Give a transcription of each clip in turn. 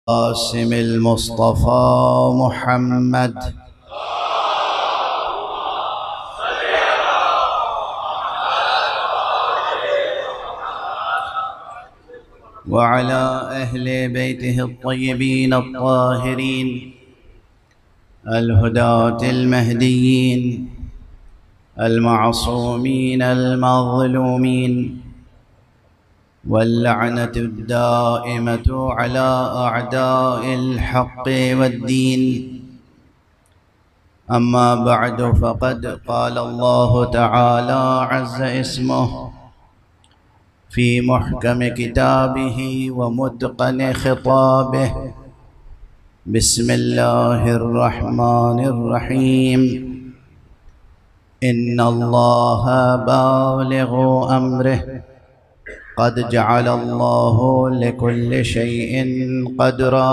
قاسم المصطفى محمد وعلى أهل بيته الطيبين الطاهرين الهداة المهديين المعصومين المظلومين، واللعنة الدائمة على أعداء الحق والدين. أما بعد، فقد قال الله تعالى عز اسمه في محكم كتابه ومتقن خطابه: بسم الله الرحمن الرحيم. إن الله بالغ أمره قد جعل الله لكل شيء قدرا.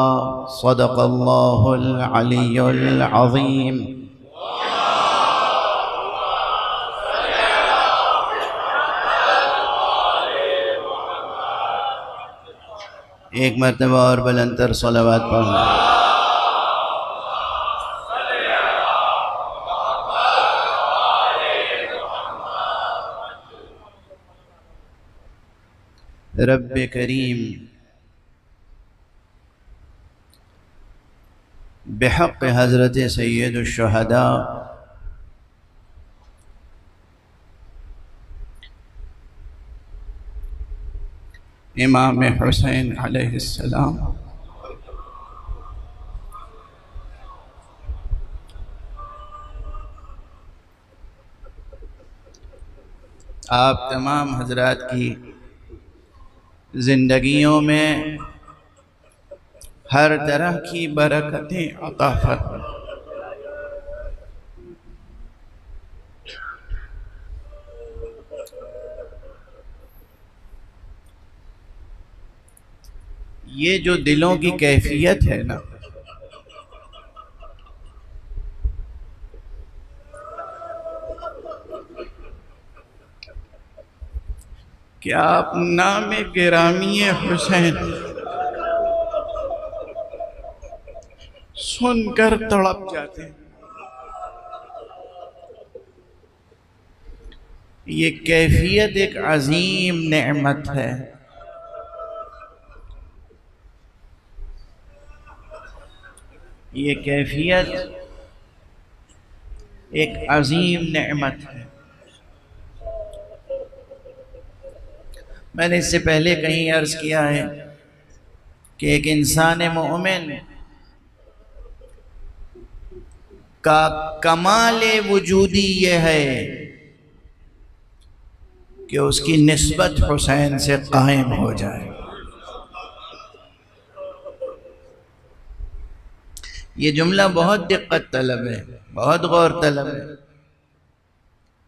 صدق الله العلي العظيم. ایک مرتبہ اور بلندتر صلوات پڑھنا. رب کریم بحق حضرت سید الشہداء امام حسین علیہ السلام آپ تمام حضرات کی زندگیوں میں ہر طرح کی برکتیں عطا فرمائے. یہ جو دلوں کی کیفیت ہے نا، کہ آپ نام گرامی حسین سن کر تڑپ جاتے ہیں. یہ کیفیت ایک عظیم نعمت ہے. یہ کیفیت ایک عظیم نعمت ہے. میں نے اس سے پہلے کہیں عرض کیا ہے کہ ایک انسان مومن کا کمال وجودی یہ ہے کہ اس کی نسبت حسین سے قائم ہو جائے. یہ جملہ بہت دقت طلب ہے، بہت غور طلب ہے.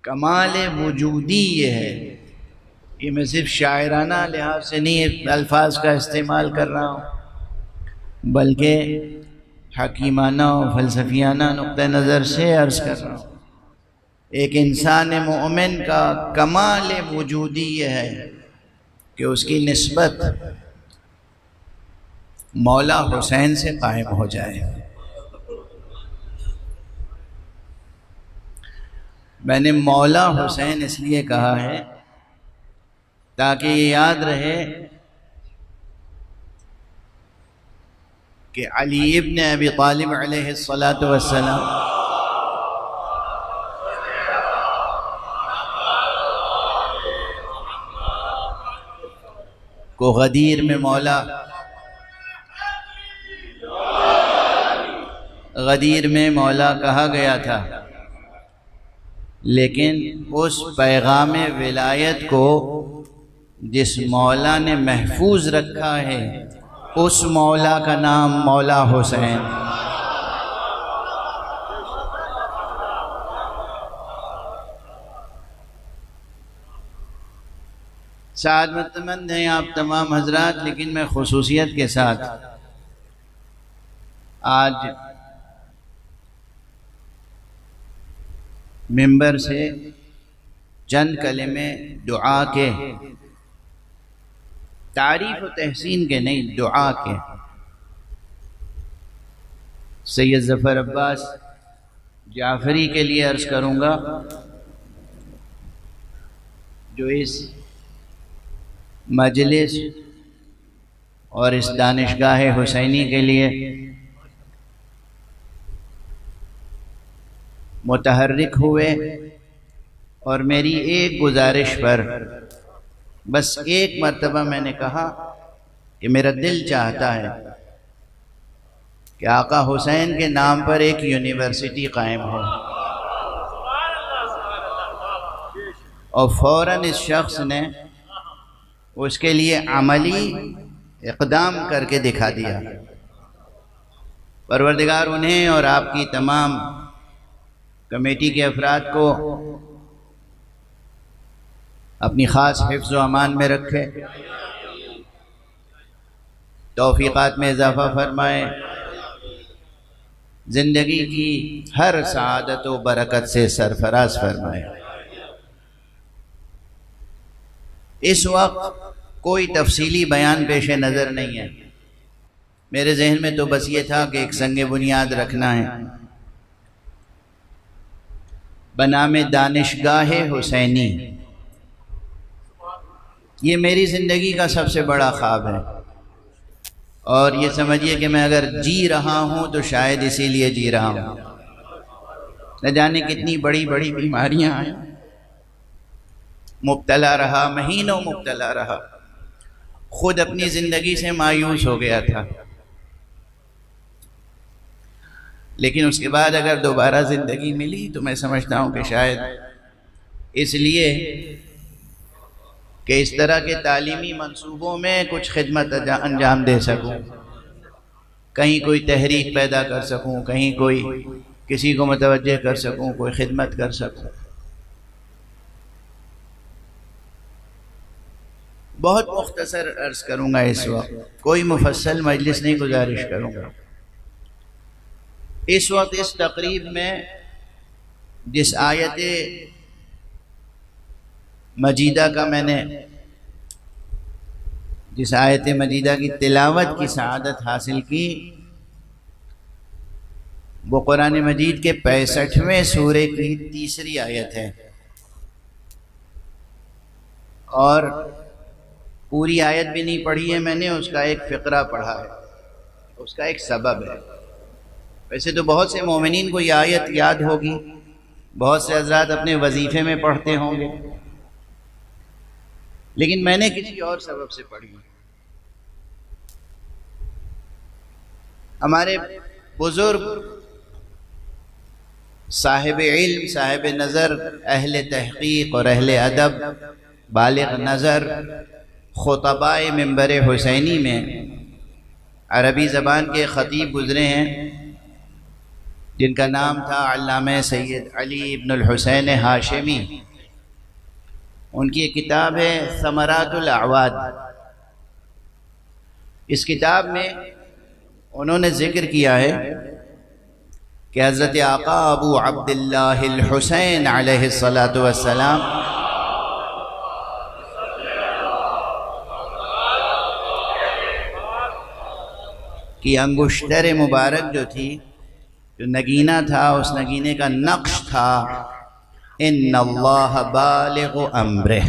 کمال وجودی یہ ہے. یہ میں صرف شاعرانہ لحاظ سے نہیں الفاظ کا استعمال کر رہا ہوں، بلکہ حکیمانہ و فلسفیانہ نقطہ نظر سے عرض کر رہا ہوں. ایک انسان مومن کا کمال وجودی یہ ہے کہ اس کی نسبت مولا حسین سے قائم ہو جائے. میں نے مولا حسین اس لیے کہا ہے تاکہ یہ یاد رہے کہ علی ابن ابی طالب علیہ السلام کو غدیر میں مولا کہا گیا تھا، لیکن اس پیغام ولایت کو جس مولا نے محفوظ رکھا ہے اس مولا کا نام مولا حسین. سعادت مند ہیں آپ تمام حضرات، لیکن میں خصوصیت کے ساتھ آج ممبر سے چند کلمے دعا کے، تعریف و تحسین کے نہیں، دعا کے. سید ظفر عباس جعفری کے لیے عرض کروں گا، جو اس مجلس اور اس دانشگاہ حسینی کے لیے متحرک ہوئے، اور میری ایک گزارش پر بس ایک مرتبہ میں نے کہا کہ میرا دل چاہتا ہے کہ آقا حسین کے نام پر ایک یونیورسٹی قائم ہو، اور فوراً اس شخص نے اس کے لیے عملی اقدام کر کے دکھا دیا۔ پروردگار انہیں اور آپ کی تمام کمیٹی کے افراد کو اپنی خاص حفظ و امان میں رکھے، توفیقات میں اضافہ فرمائے، زندگی کی ہر سعادت و برکت سے سرفراز فرمائے۔ اس وقت کوئی تفصیلی بیان پیش نظر نہیں ہے، میرے ذہن میں تو بس یہ تھا کہ ایک سنگ بنیاد رکھنا ہے بنام دانشگاہ حسینی۔ یہ میری زندگی کا سب سے بڑا خواب ہے، اور یہ سمجھیے کہ میں اگر جی رہا ہوں تو شاید اسی لیے جی رہا ہوں۔ نہ جانے کتنی بڑی بڑی بیماریاں آئیں، مبتلا رہا، مہینوں مبتلا رہا، خود اپنی زندگی سے مایوس ہو گیا تھا، لیکن اس کے بعد اگر دوبارہ زندگی ملی تو میں سمجھتا ہوں کہ شاید اس لیے کہ اس طرح کے تعلیمی منصوبوں میں کچھ خدمت انجام دے سکوں، کہیں کوئی تحریک پیدا کر سکوں، کہیں کوئی کسی کو متوجہ کر سکوں، کوئی خدمت کر سکوں۔ بہت مختصر عرض کروں گا اس وقت، کوئی مفصل مجلس نہیں گزارش کروں گا۔ اس وقت اس تقریب میں جس آیت مجیدہ کا میں نے جس آیت مجیدہ کی تلاوت کی سعادت حاصل کی، وہ قرآن مجید کے 65ویں سورے کی تیسری آیت ہے، اور پوری آیت بھی نہیں پڑھی ہے میں نے، اس کا ایک فقرہ پڑھا ہے، اس کا ایک سبب ہے۔ ویسے تو بہت سے مومنین کو یہ آیت یاد ہوگی، بہت سے حضرات اپنے وظیفے میں پڑھتے ہوں گے، لیکن میں نے کسی اور سبب سے پڑھی۔ ہمارے بزرگ صاحب علم، صاحب نظر، اہل تحقیق اور اہل ادب، بالغ نظر، خطباء منبر حسینی میں عربی زبان کے خطیب گزرے ہیں، جن کا نام تھا علامہ سید علی ابن الحسین ہاشمی۔ ان کی ایک کتاب ہے ثمرات الاعواد۔ اس کتاب میں انہوں نے ذکر کیا ہے کہ حضرت آقا ابو عبداللہ الحسین علیہ السلام کی انگشتر مبارک جو تھی، جو نگینہ تھا، اس نگینے کا نقش تھا ان اللہ بالغ امرہ۔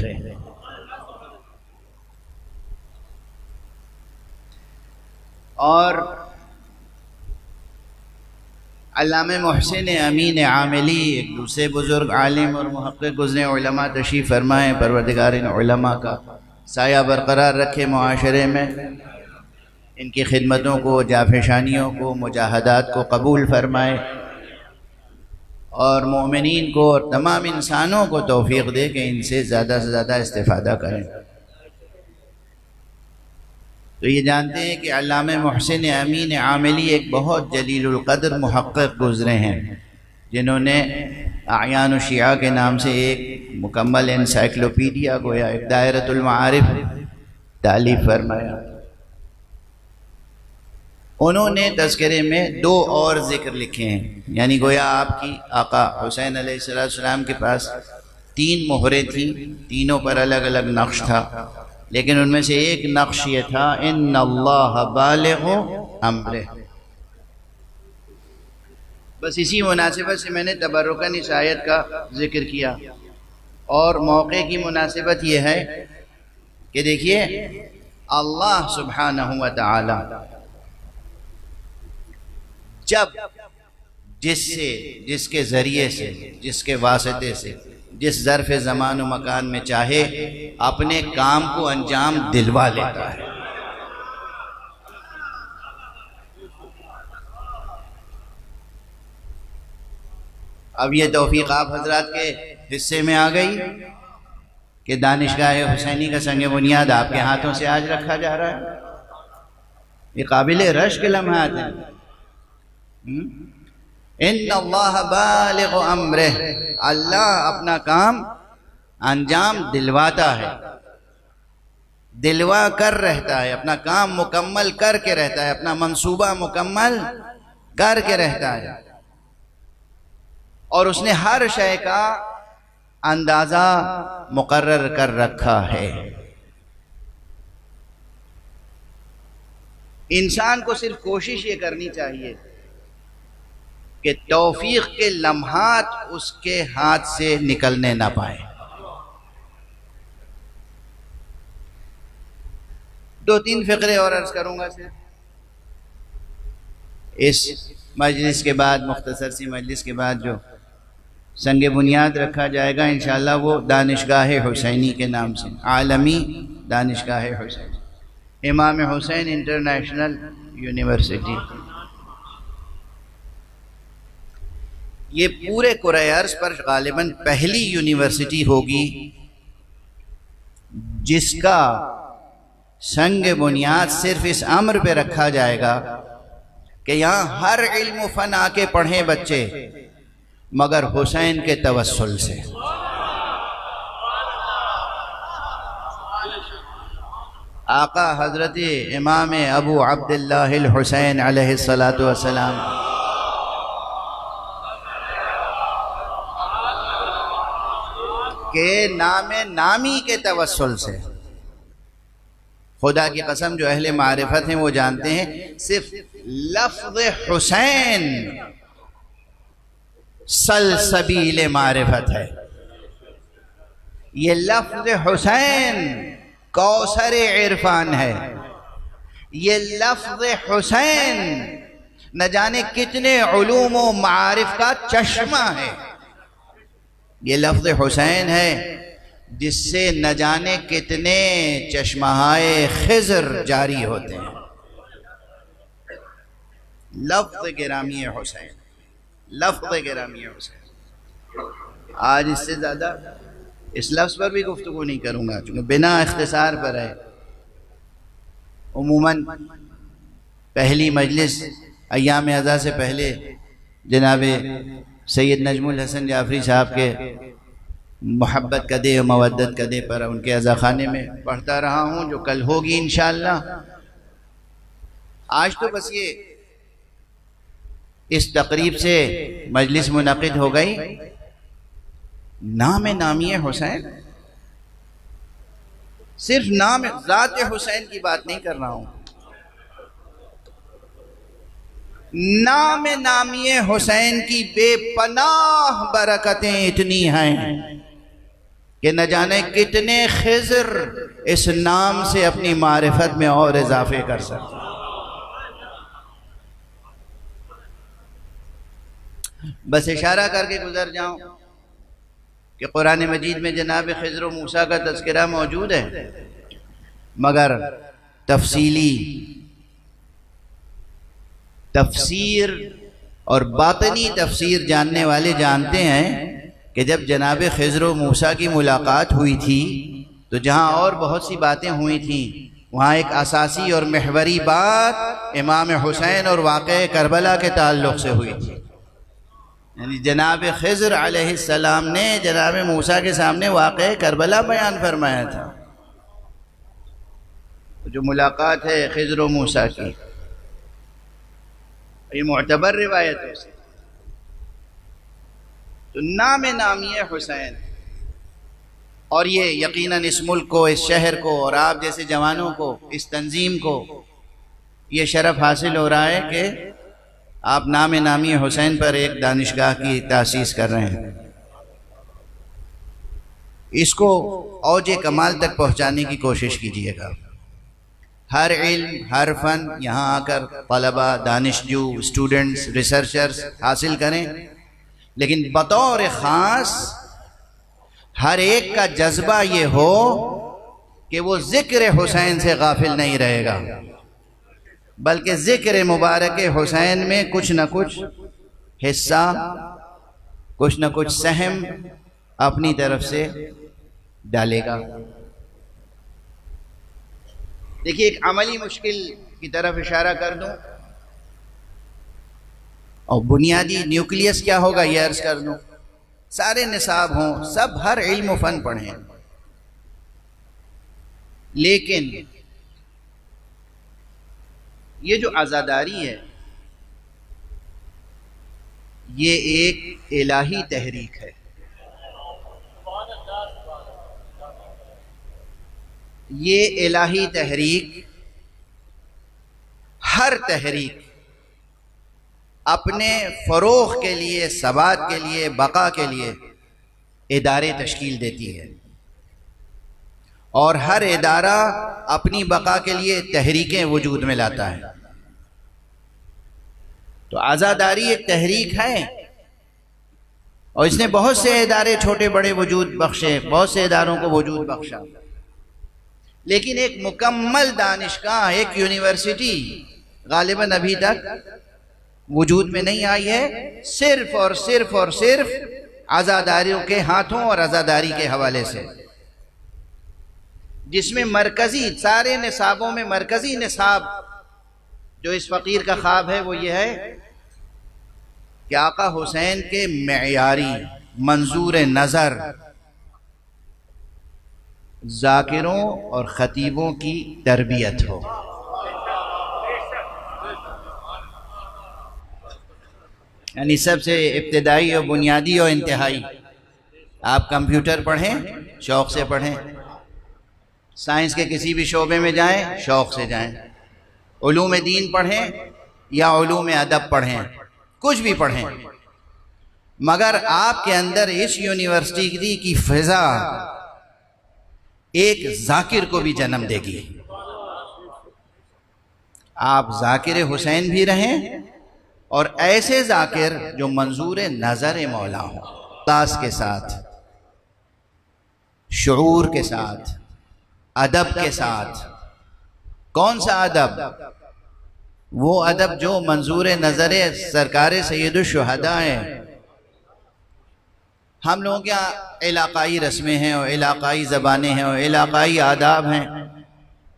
اور علامہ محسن امین عاملی، ایک دوسرے بزرگ عالم اور محقق گزرے، علماء تشریف فرمائیں، پروردگار ان علماء کا سایہ برقرار رکھے معاشرے میں، ان کی خدمتوں کو، جافشانیوں کو، مجاہدات کو قبول فرمائے، اور مومنین کو اور تمام انسانوں کو توفیق دے کہ ان سے زیادہ استفادہ کریں۔ تو یہ جانتے ہیں کہ علامہ محسن امین عاملی ایک بہت جلیل القدر محقق گزرے ہیں، جنہوں نے اعیان الشیعہ کے نام سے ایک مکمل انسائکلوپیڈیا گویا ایک دائرۃ المعارف تالیف فرمایا۔ انہوں نے تذکرے میں 2 اور ذکر لکھے ہیں، یعنی گویا آپ کی آقا حسین علیہ السلام کے پاس 3 مہریں تھیں، تینوں پر الگ الگ نقش تھا، لیکن ان میں سے ایک نقش یہ تھا ان اللہ بالغ امرہ۔ بس اسی مناسبت سے میں نے تبرکاً اس آیت کا ذکر کیا، اور موقع کی مناسبت یہ ہے کہ دیکھیے اللہ سبحانہ و تعالی جب جس کے ذریعے سے، جس کے واسطے سے، جس ظرف زمان و مکان میں چاہے اپنے کام کو انجام دلوا لیتا ہے۔ اب یہ توفیق آپ حضرات کے حصے میں آ گئی کہ دانشگاہ حسینی کا سنگ بنیاد آپ کے ہاتھوں سے آج رکھا جا رہا ہے۔ یہ قابل رشک لمحات ہیں۔ ان اللہ بالغ امرہ، اللہ اپنا کام انجام دلواتا ہے، دلوا کر رہتا ہے، اپنا کام مکمل کر کے رہتا ہے، اپنا منصوبہ مکمل کر کے رہتا ہے، اور اس نے ہر شے کا اندازہ مقرر کر رکھا ہے۔ انسان کو صرف کوشش یہ کرنی چاہیے کہ توفیق کے لمحات اس کے ہاتھ سے نکلنے نہ پائے۔ دو تین فقرے اور عرض کروں گا صرف اس مجلس کے بعد، مختصر سی مجلس کے بعد جو سنگ بنیاد رکھا جائے گا انشاءاللہ وہ دانشگاہ حسینی کے نام سے، عالمی دانشگاہ حسینی، امام حسین انٹرنیشنل یونیورسٹی۔ یہ پورے کرۂ ارض پر غالباً پہلی یونیورسٹی ہوگی جس کا سنگ بنیاد صرف اس امر پہ رکھا جائے گا کہ یہاں ہر علم و فن آ کے پڑھیں بچے، مگر حسین کے توسل سے۔ آقا حضرت امام ابو عبداللہ الحسین علیہ السلام کے نام نامی کے توسل سے، خدا کی قسم جو اہل معرفت ہیں وہ جانتے ہیں، صرف لفظ حسین سلسبیل معرفت ہے۔ یہ لفظ حسین کوثر عرفان ہے، یہ لفظ حسین نہ جانے کتنے علوم و معارف کا چشمہ ہے، یہ لفظ حسین ہے جس سے نہ جانے کتنے چشمہائے خضر جاری ہوتے ہیں۔ لفظ گرامی حسین، لفظ گرامی حسین۔ آج اس سے زیادہ اس لفظ پر بھی گفتگو نہیں کروں گا چونکہ بنا اختصار پر ہے۔ عموماً پہلی مجلس ایام ازاں سے پہلے جناب سید نجم الحسن جعفری صاحب کے محبت قدے و مودت قدے پر ان کے عزا خانے میں پڑھتا رہا ہوں، جو کل ہوگی انشاءاللہ۔ آج تو بس یہ اس تقریب سے مجلس منعقد ہو گئی، نام نامی حسین، صرف نام ذات حسین کی بات نہیں کر رہا ہوں، نام نامی حسین کی بے پناہ برکتیں اتنی ہیں کہ نہ جانے کتنے خضر اس نام سے اپنی معرفت میں اور اضافے کر سکتے۔ بس اشارہ کر کے گزر جاؤں کہ قرآن مجید میں جناب خضر و موسیٰ کا تذکرہ موجود ہے، مگر تفسیر اور باطنی تفسیر جاننے والے جانتے ہیں کہ جب جناب خضر و موسیٰ کی ملاقات ہوئی تھی تو جہاں اور بہت سی باتیں ہوئی تھیں، وہاں ایک اساسی اور محوری بات امام حسین اور واقعہ کربلا کے تعلق سے ہوئی تھی۔ یعنی جناب خضر علیہ السلام نے جناب موسیٰ کے سامنے واقعہ کربلا بیان فرمایا تھا۔ جو ملاقات ہے خضر و موسیٰ کی، یہ معتبر روایت ہے، تو نام نامی حسین، اور یہ یقیناً اس ملک کو، اس شہر کو، اور آپ جیسے جوانوں کو، اس تنظیم کو یہ شرف حاصل ہو رہا ہے کہ آپ نام نامی حسین پر ایک دانشگاہ کی تاسیس کر رہے ہیں، اس کو اوج کمال تک پہنچانے کی کوشش کیجیے گا۔ ہر علم، ہر فن یہاں آ کر طلبہ، دانشجو، اسٹوڈنٹس، ریسرچرز حاصل کریں، لیکن بطور خاص ہر ایک کا جذبہ یہ ہو کہ وہ ذکر حسین سے غافل نہیں رہے گا، بلکہ ذکر مبارک حسین میں کچھ نہ کچھ حصہ، کچھ نہ کچھ سہم اپنی طرف سے ڈالے گا۔ دیکھیے، ایک عملی مشکل کی طرف اشارہ کر دوں اور بنیادی نیوکلیس کیا ہوگا یہ عرض کر دوں۔ سارے نصاب ہوں، سب ہر علم و فن پڑھیں، لیکن یہ جو عزاداری ہے یہ ایک الہی تحریک ہے۔ یہ الہی تحریک، ہر تحریک اپنے فروغ کے لیے، ثبات کے لیے، بقا کے لیے ادارے تشکیل دیتی ہے، اور ہر ادارہ اپنی بقا کے لیے تحریکیں وجود میں لاتا ہے۔ تو عزاداری ایک تحریک ہے، اور اس نے بہت سے ادارے چھوٹے بڑے وجود بخشے، بہت سے اداروں کو وجود بخشا، لیکن ایک مکمل دانشگاہ، ایک یونیورسٹی غالباً ابھی تک وجود میں نہیں آئی ہے، صرف اور صرف اور صرف عزاداریوں کے ہاتھوں اور عزاداری کے حوالے سے، جس میں مرکزی، سارے نصابوں میں مرکزی نصاب جو اس فقیر کا خواب ہے وہ یہ ہے کہ آقا حسین کے معیاری منظور نظر ذاکروں اور خطیبوں کی تربیت ہو۔ یعنی سب سے ابتدائی اور بنیادی اور انتہائی، آپ کمپیوٹر پڑھیں، شوق سے پڑھیں، سائنس کے کسی بھی شعبے میں جائیں، شوق سے جائیں، علوم دین پڑھیں یا علوم ادب پڑھیں، کچھ بھی پڑھیں، مگر آپ کے اندر اس یونیورسٹی کی فضا ایک ذاکر کو بھی جنم دے گی۔ آپ ذاکر حسین بھی رہیں، اور ایسے ذاکر جو منظور نظر مولا ہوں، اخلاص کے ساتھ، شعور کے ساتھ، ادب کے ساتھ۔ کون سا ادب؟ وہ ادب جو منظور نظر سرکار سید الشہداء ہیں۔ ہم لوگوں کے علاقائی رسمیں ہیں اور علاقائی زبانیں ہیں اور علاقائی آداب ہیں،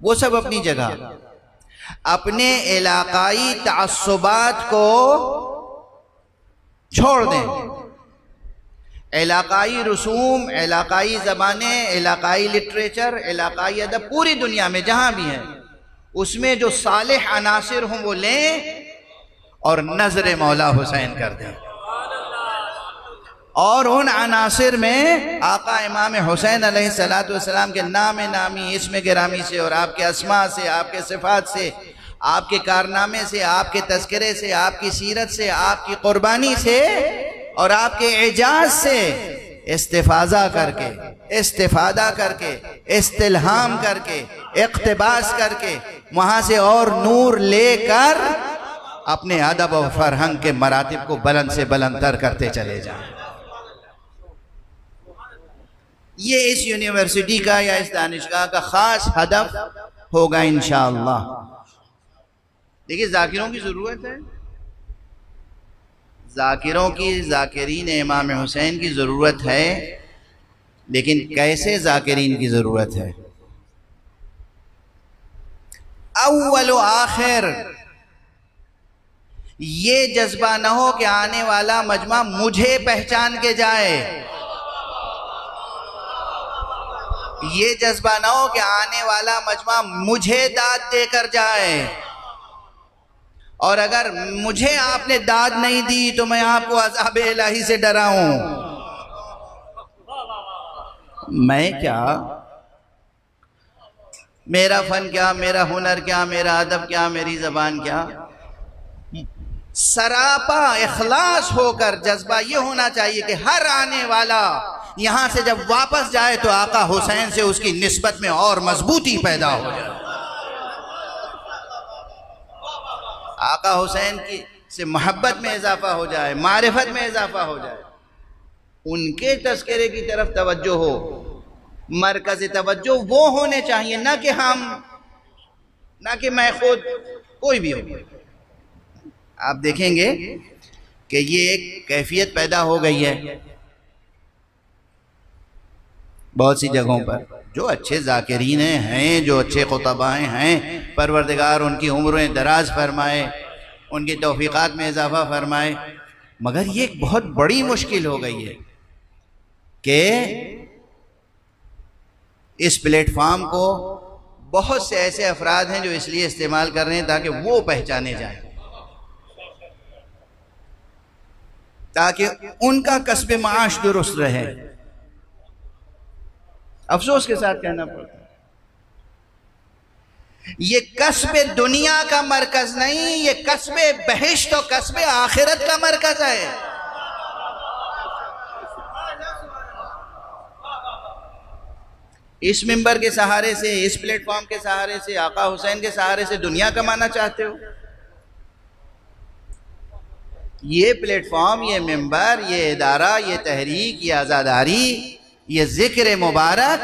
وہ سب اپنی جگہ، اپنے علاقائی تعصبات کو چھوڑ دیں۔ علاقائی رسوم، علاقائی زبانیں، علاقائی لٹریچر، علاقائی ادب پوری دنیا میں جہاں بھی ہیں، اس میں جو صالح عناصر ہوں وہ لیں اور نظر مولا حسین کر دیں، اور ان عناصر میں آقا امام حسین علیہ السلام کے نام نامی، اسم گرامی سے، اور آپ کے اسماء سے، آپ کے صفات سے، آپ کے کارنامے سے، آپ کے تذکرے سے، آپ کی سیرت سے، آپ کی قربانی سے اور آپ کے اعجاز سے استفاضہ کر کے، استفادہ کر کے، استلہام کر کے، اقتباس کر کے، وہاں سے اور نور لے کر اپنے ادب و فرہنگ کے مراتب کو بلند سے بلند تر کرتے چلے جائیں۔ یہ اس یونیورسٹی کا یا اس دانشگاہ کا خاص ہدف ہوگا انشاءاللہ۔ دیکھیے، ذاکروں کی ضرورت ہے، ذاکروں کی، ذاکرین امام حسین کی ضرورت ہے، لیکن کیسے ذاکرین کی ضرورت ہے؟ اول و آخر یہ جذبہ نہ ہو کہ آنے والا مجمع مجھے پہچان کے جائے، یہ جذبہ نہ ہو کہ آنے والا مجمع مجھے داد دے کر جائے، اور اگر مجھے آپ نے داد نہیں دی تو میں آپ کو عذاب الہی سے ڈراؤں۔ میں کیا، میرا فن کیا، میرا ہنر کیا، میرا ادب کیا، میری زبان کیا، سراپا اخلاص ہو کر جذبہ یہ ہونا چاہیے کہ ہر آنے والا یہاں سے جب واپس جائے تو آقا حسین سے اس کی نسبت میں اور مضبوطی پیدا ہو جائے، آقا حسین کی سے محبت میں اضافہ ہو جائے، معرفت میں اضافہ ہو جائے، ان کے تذکرے کی طرف توجہ ہو، مرکز توجہ وہ ہونے چاہیے، نہ کہ ہم، نہ کہ میں خود، کوئی بھی ہو۔ آپ دیکھیں گے کہ یہ ایک کیفیت پیدا ہو گئی ہے بہت سی جگہوں پر، جو اچھے ذاکرین ہیں، جو اچھے خطباء ہیں، پروردگار ان کی عمریں دراز فرمائے، ان کی توفیقات میں اضافہ فرمائے، مگر یہ ایک بہت بڑی مشکل ہو گئی ہے کہ اس پلیٹ فارم کو بہت سے ایسے افراد ہیں جو اس لیے استعمال کر رہے ہیں تاکہ وہ پہچانے جائیں، تاکہ ان کا کسب معاش درست رہے۔ افسوس کے ساتھ کہنا پڑتا ہے یہ کسب دنیا کا مرکز نہیں، یہ کسب بہشت و کسب آخرت کا مرکز ہے۔ اس منبر کے سہارے سے، اس پلیٹ فارم کے سہارے سے، آقا حسین کے سہارے سے دنیا کمانا چاہتے ہو؟ یہ پلیٹ فارم، یہ منبر، یہ ادارہ، یہ تحریک، یہ عزاداری، یہ ذکر مبارک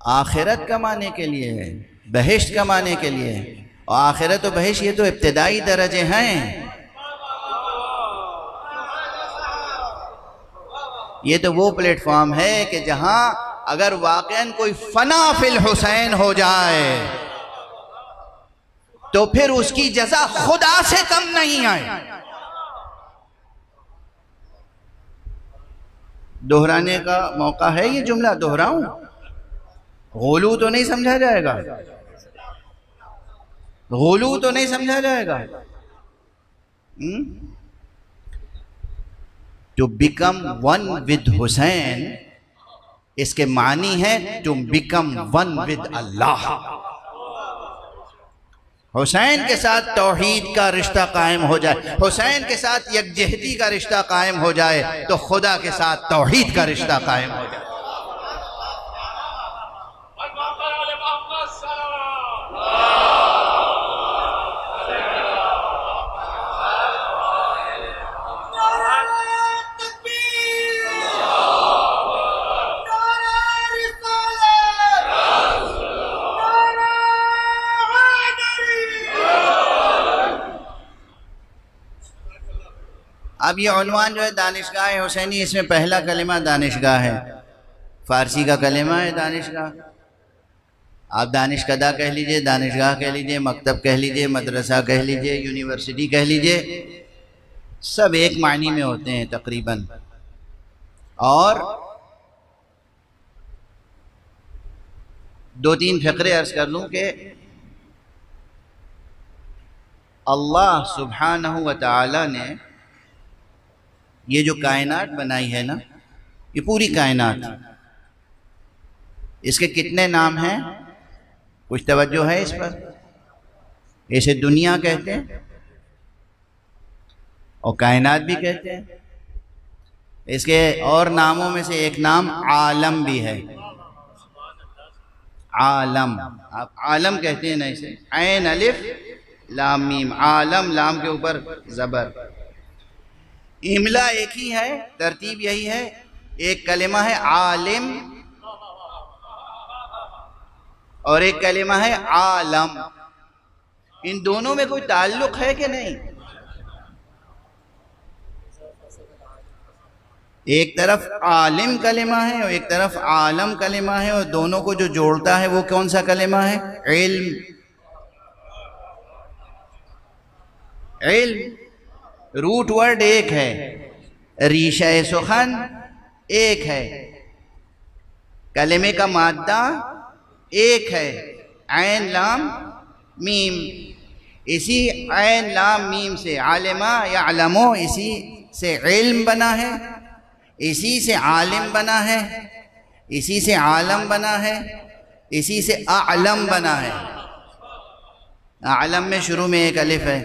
آخرت کمانے کے لیے ہے، بہشت کمانے کے لیے ہے، اور آخرت و بہشت یہ تو ابتدائی درجے ہیں، یہ تو وہ پلیٹ فارم ہے کہ جہاں اگر واقعاً کوئی فنا فی الحسین ہو جائے تو پھر اس کی جزا خدا سے کم نہیں آئے۔ دہرانے کا موقع ہے یہ جملہ، دہراؤں؟ غلو تو نہیں سمجھا جائے گا، غلو تو نہیں سمجھا جائے گا۔ To become one with حسین، اس کے معنی ہے to become one with اللہ۔ حسین کے ساتھ توحید کا رشتہ قائم ہو جائے، حسین کے ساتھ یکجہتی کا رشتہ قائم ہو جائے تو خدا کے ساتھ توحید کا رشتہ قائم ہو جائے۔ اب یہ عنوان جو ہے دانشگاہ حسینی، اس میں پہلا کلمہ دانشگاہ ہے، فارسی کا کلمہ ہے دانشگاہ۔ آپ دانشکدہ کہہ لیجئے، دانشگاہ کہہ لیجئے، مکتب کہہ لیجئے، مدرسہ کہہ لیجئے، یونیورسٹی کہہ لیجئے، سب ایک معنی میں ہوتے ہیں تقریباً۔ اور دو تین فقرے عرض کر لوں کہ اللہ سبحانہ و تعالی نے یہ جو کائنات بنائی ہے نا، یہ پوری کائنات، اس کے کتنے نام ہیں؟ کچھ توجہ ہے اس پر؟ اسے دنیا کہتے ہیں اور کائنات بھی کہتے ہیں، اس کے اور ناموں میں سے ایک نام عالم بھی ہے۔ عالم، آپ عالم کہتے ہیں نا اسے، عین الف لام میم، عالم، لام کے اوپر زبر۔ املا ایک ہی ہے، ترتیب یہی ہے، ایک کلمہ ہے عالم اور ایک کلمہ ہے عالم، ان دونوں میں کوئی تعلق ہے کہ نہیں؟ ایک طرف عالم کلمہ ہے اور ایک طرف عالم کلمہ ہے، اور دونوں کو جو جوڑتا ہے وہ کون سا کلمہ ہے؟ علم۔ علم، روٹ ورڈ ایک ہے، ریشہ سخن ایک ہے، کلمے کا مادہ ایک ہے، عین لام میم۔ اسی عین لام میم سے عالمہ یعلمو، اسی سے علم بنا ہے، اسی سے عالم بنا ہے، اسی سے عالم بنا ہے، اسی سے اعلم بنا ہے۔ اعلم میں شروع میں ایک الف ہے،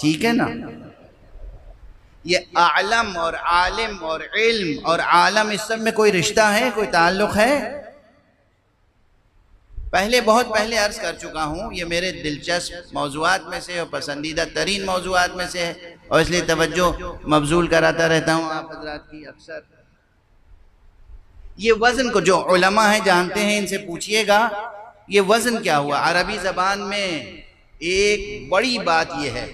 ٹھیک ہے نا؟ یہ اعلم اور عالم اور علم اور عالم، اس سب میں کوئی رشتہ ہے، کوئی تعلق ہے؟ بہت پہلے عرض کر چکا ہوں، یہ میرے دلچسپ موضوعات میں سے اور پسندیدہ ترین موضوعات میں سے ہے، اور اس لیے توجہ مبذول کراتا رہتا ہوں آپ حضرات کی اکثر۔ یہ وزن کو جو علماء ہیں جانتے ہیں، ان سے پوچھئے گا یہ وزن کیا ہوا؟ عربی زبان میں ایک بڑی بات یہ ہے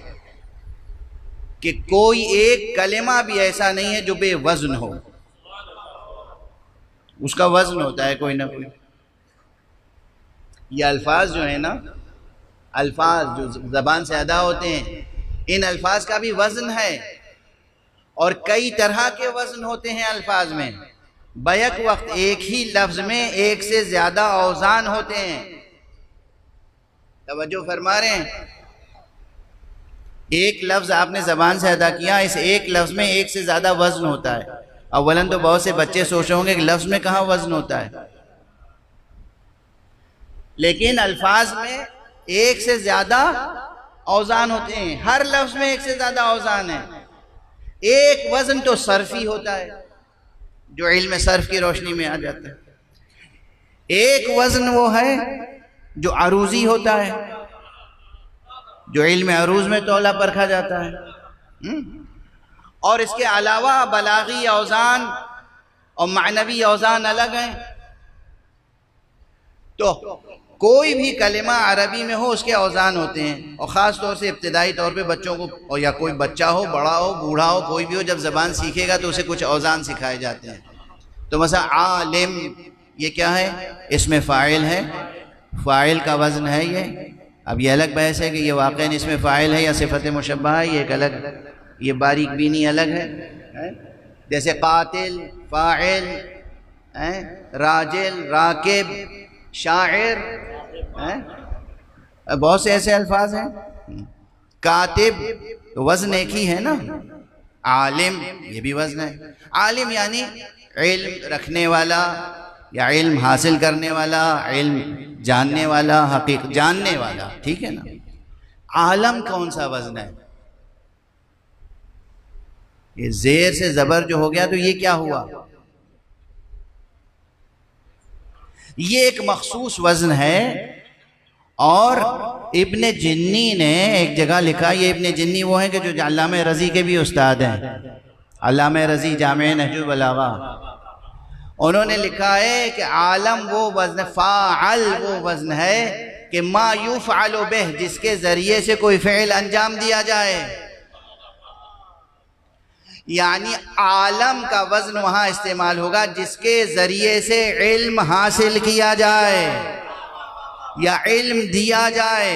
کہ کوئی ایک کلمہ بھی ایسا نہیں ہے جو بے وزن ہو، اس کا وزن ہوتا ہے کوئی نہ کوئی۔ یہ الفاظ جو ہیں نا، الفاظ جو زبان سے ادا ہوتے ہیں، ان الفاظ کا بھی وزن ہے، اور کئی طرح کے وزن ہوتے ہیں الفاظ میں۔ بیک وقت ایک ہی لفظ میں ایک سے زیادہ اوزان ہوتے ہیں، توجہ فرما رہے ہیں؟ ایک لفظ آپ نے زبان سے ادا کیا، اس ایک لفظ میں ایک سے زیادہ وزن ہوتا ہے۔ اولاً تو بہت سے بچے سوچ رہے ہوں گے کہ لفظ میں کہاں وزن ہوتا ہے، لیکن الفاظ میں ایک سے زیادہ اوزان ہوتے ہیں، ہر لفظ میں ایک سے زیادہ اوزان ہے۔ ایک وزن تو صرفی ہوتا ہے جو علم صرف کی روشنی میں آ جاتا ہے، ایک وزن وہ ہے جو عروضی ہوتا ہے، جو علم عروض میں تولہ پرکھا جاتا ہے، اور اس کے علاوہ بلاغی اوزان اور معنوی اوزان الگ ہیں۔ تو کوئی بھی کلمہ عربی میں ہو اس کے اوزان ہوتے ہیں، اور خاص طور سے ابتدائی طور پہ بچوں کو، اور یا کوئی بچہ ہو، بڑا ہو، بوڑھا ہو، کوئی بھی ہو، جب زبان سیکھے گا تو اسے کچھ اوزان سکھائے جاتے ہیں۔ تو مثلا عالم، یہ کیا ہے؟ اس میں فاعل ہے، فاعل کا وزن ہے یہ۔ اب یہ الگ بحث ہے کہ یہ واقعاً اس میں فاعل ہے یا صفت مشبہ ہے، یہ ایک الگ، یہ باریک بینی الگ ہے۔ جیسے قاتل فاعل، راجل راکب، شاعر، بہت سے ایسے الفاظ ہیں۔ کاتب وزن ایک ہی ہے نا۔ عالم یہ بھی وزن ہے۔ عالم یعنی علم رکھنے والا یا علم حاصل کرنے والا، علم جاننے والا، حقیقت جاننے والا، ٹھیک ہے نا۔ عالم کون سا وزن ہے؟ یہ زیر سے زبر جو ہو گیا تو یہ کیا ہوا؟ یہ ایک مخصوص وزن ہے، اور ابن جنی نے ایک جگہ لکھا، یہ ابن جنی وہ ہیں کہ جو علامہ رضی کے بھی استاد ہیں، علامہ رضی جامع نہج البلاغہ، انہوں نے لکھا ہے کہ عالم وہ وزن، فاعل وہ وزن ہے کہ ما یفعل بہ، جس کے ذریعے سے کوئی فعل انجام دیا جائے۔ یعنی عالم کا وزن وہاں استعمال ہوگا جس کے ذریعے سے علم حاصل کیا جائے یا علم دیا جائے۔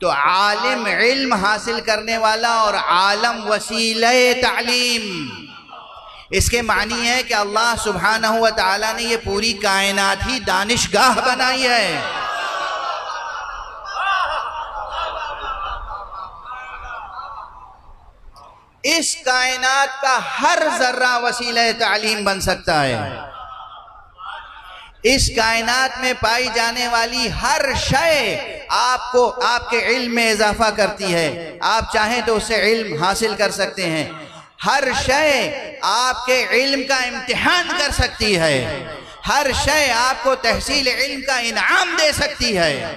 تو عالم علم حاصل کرنے والا، اور عالم وسیلہ تعلیم۔ اس کے معنی ہے کہ اللہ سبحانہ و تعالیٰ نے یہ پوری کائنات ہی دانشگاہ بنائی ہے۔ اس کائنات کا ہر ذرہ وسیلہ تعلیم بن سکتا ہے۔ اس کائنات میں پائی جانے والی ہر شے آپ کو آپ کے علم میں اضافہ کرتی ہے، آپ چاہیں تو اس سے علم حاصل کر سکتے ہیں۔ ہر شے آپ کے علم کا امتحان کر سکتی ہے، ہر شے آپ کو تحصیل علم کا انعام دے سکتی ہے۔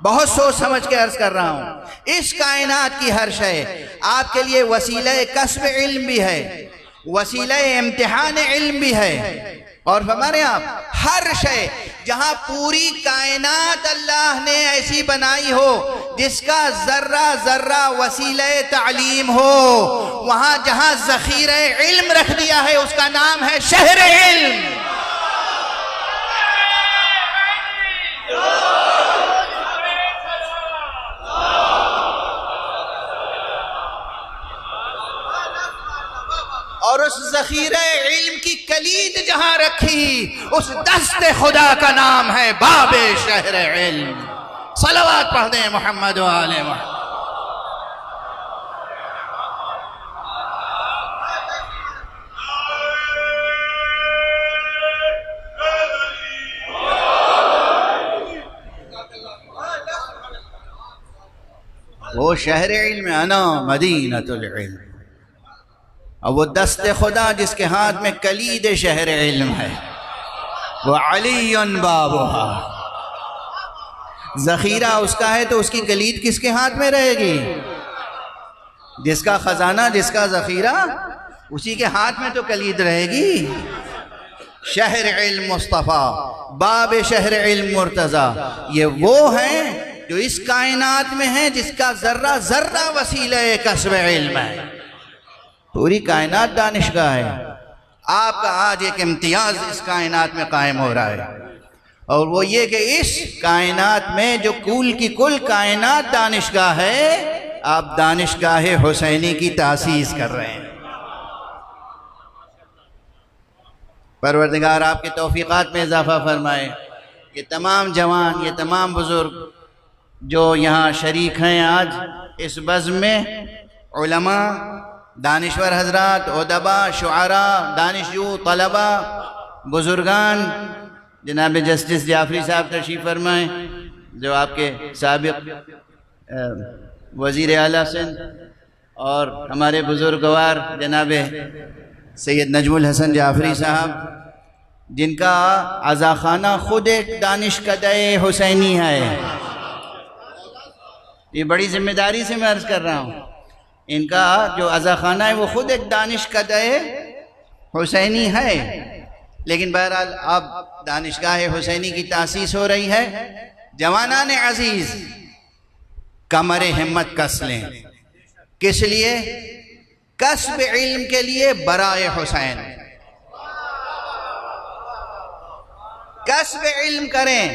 بہت سوچ سمجھ کے عرض کر رہا ہوں، اس کائنات کی ہر شے آپ کے لیے وسیلہ کسب علم بھی ہے، وسیلہ امتحان علم بھی ہے۔ اور ہمارے آپ ہر شے، جہاں پوری کائنات اللہ نے ایسی بنائی ہو جس کا ذرہ ذرہ وسیلہ تعلیم ہو، وہاں جہاں ذخیرہ علم رکھ دیا ہے اس کا نام ہے شہر علم۔ اور اس ذخیرہ علم کی کلید جہاں رکھی، اس دست خدا کا نام ہے باب شہر علم۔ صلوات پڑھ دیں محمد و آل محمد۔ وہ شہر علم انا مدینۃ العلم، اور وہ دست خدا جس کے ہاتھ میں کلید شہر علم ہے، وہ علی بابھا۔ ذخیرہ اس کا ہے تو اس کی کلید کس کے ہاتھ میں رہے گی؟ جس کا خزانہ، جس کا ذخیرہ، اسی کے ہاتھ میں تو کلید رہے گی۔ شہر علم مصطفیٰ، باب شہر علم مرتضیٰ، یہ وہ ہیں جو اس کائنات میں ہیں جس کا ذرہ ذرہ وسیلہ کسب علم ہے۔ پوری کائنات دانشگاہ ہے، آپ کا آج ایک امتیاز اس کائنات میں قائم ہو رہا ہے، اور وہ یہ کہ اس کائنات میں جو کل کی کل کائنات دانشگاہ ہے، آپ دانشگاہ حسینی کی تاسیس کر رہے ہیں۔ پروردگار آپ کے توفیقات میں اضافہ فرمائے۔ یہ تمام جوان، یہ تمام بزرگ جو یہاں شریک ہیں آج اس بزم میں، علماء، دانشور حضرات، ادباء، شعراء، دانشجو، طلباء، بزرگان، جناب جسٹس جعفری صاحب تشریف فرمائیں جو آپ کے سابق وزیر اعلیٰ سندھ، اور ہمارے بزرگوار جناب سید نجم الحسن جعفری صاحب، جن کا عزاخانہ خود ایک دانشکدہ حسینی ہے۔ یہ بڑی ذمہ داری سے میں عرض کر رہا ہوں، ان کا جو عزاخانہ ہے وہ خود ایک دانشکدہ حسینی ہے، لیکن بہرحال اب دانشگاہ حسینی کی تاسیس ہو رہی ہے۔ جوانان عزیز کمر ہمت کس لیں، کس لیے؟ کسب علم کے لیے، برائے حسین کسب علم کریں،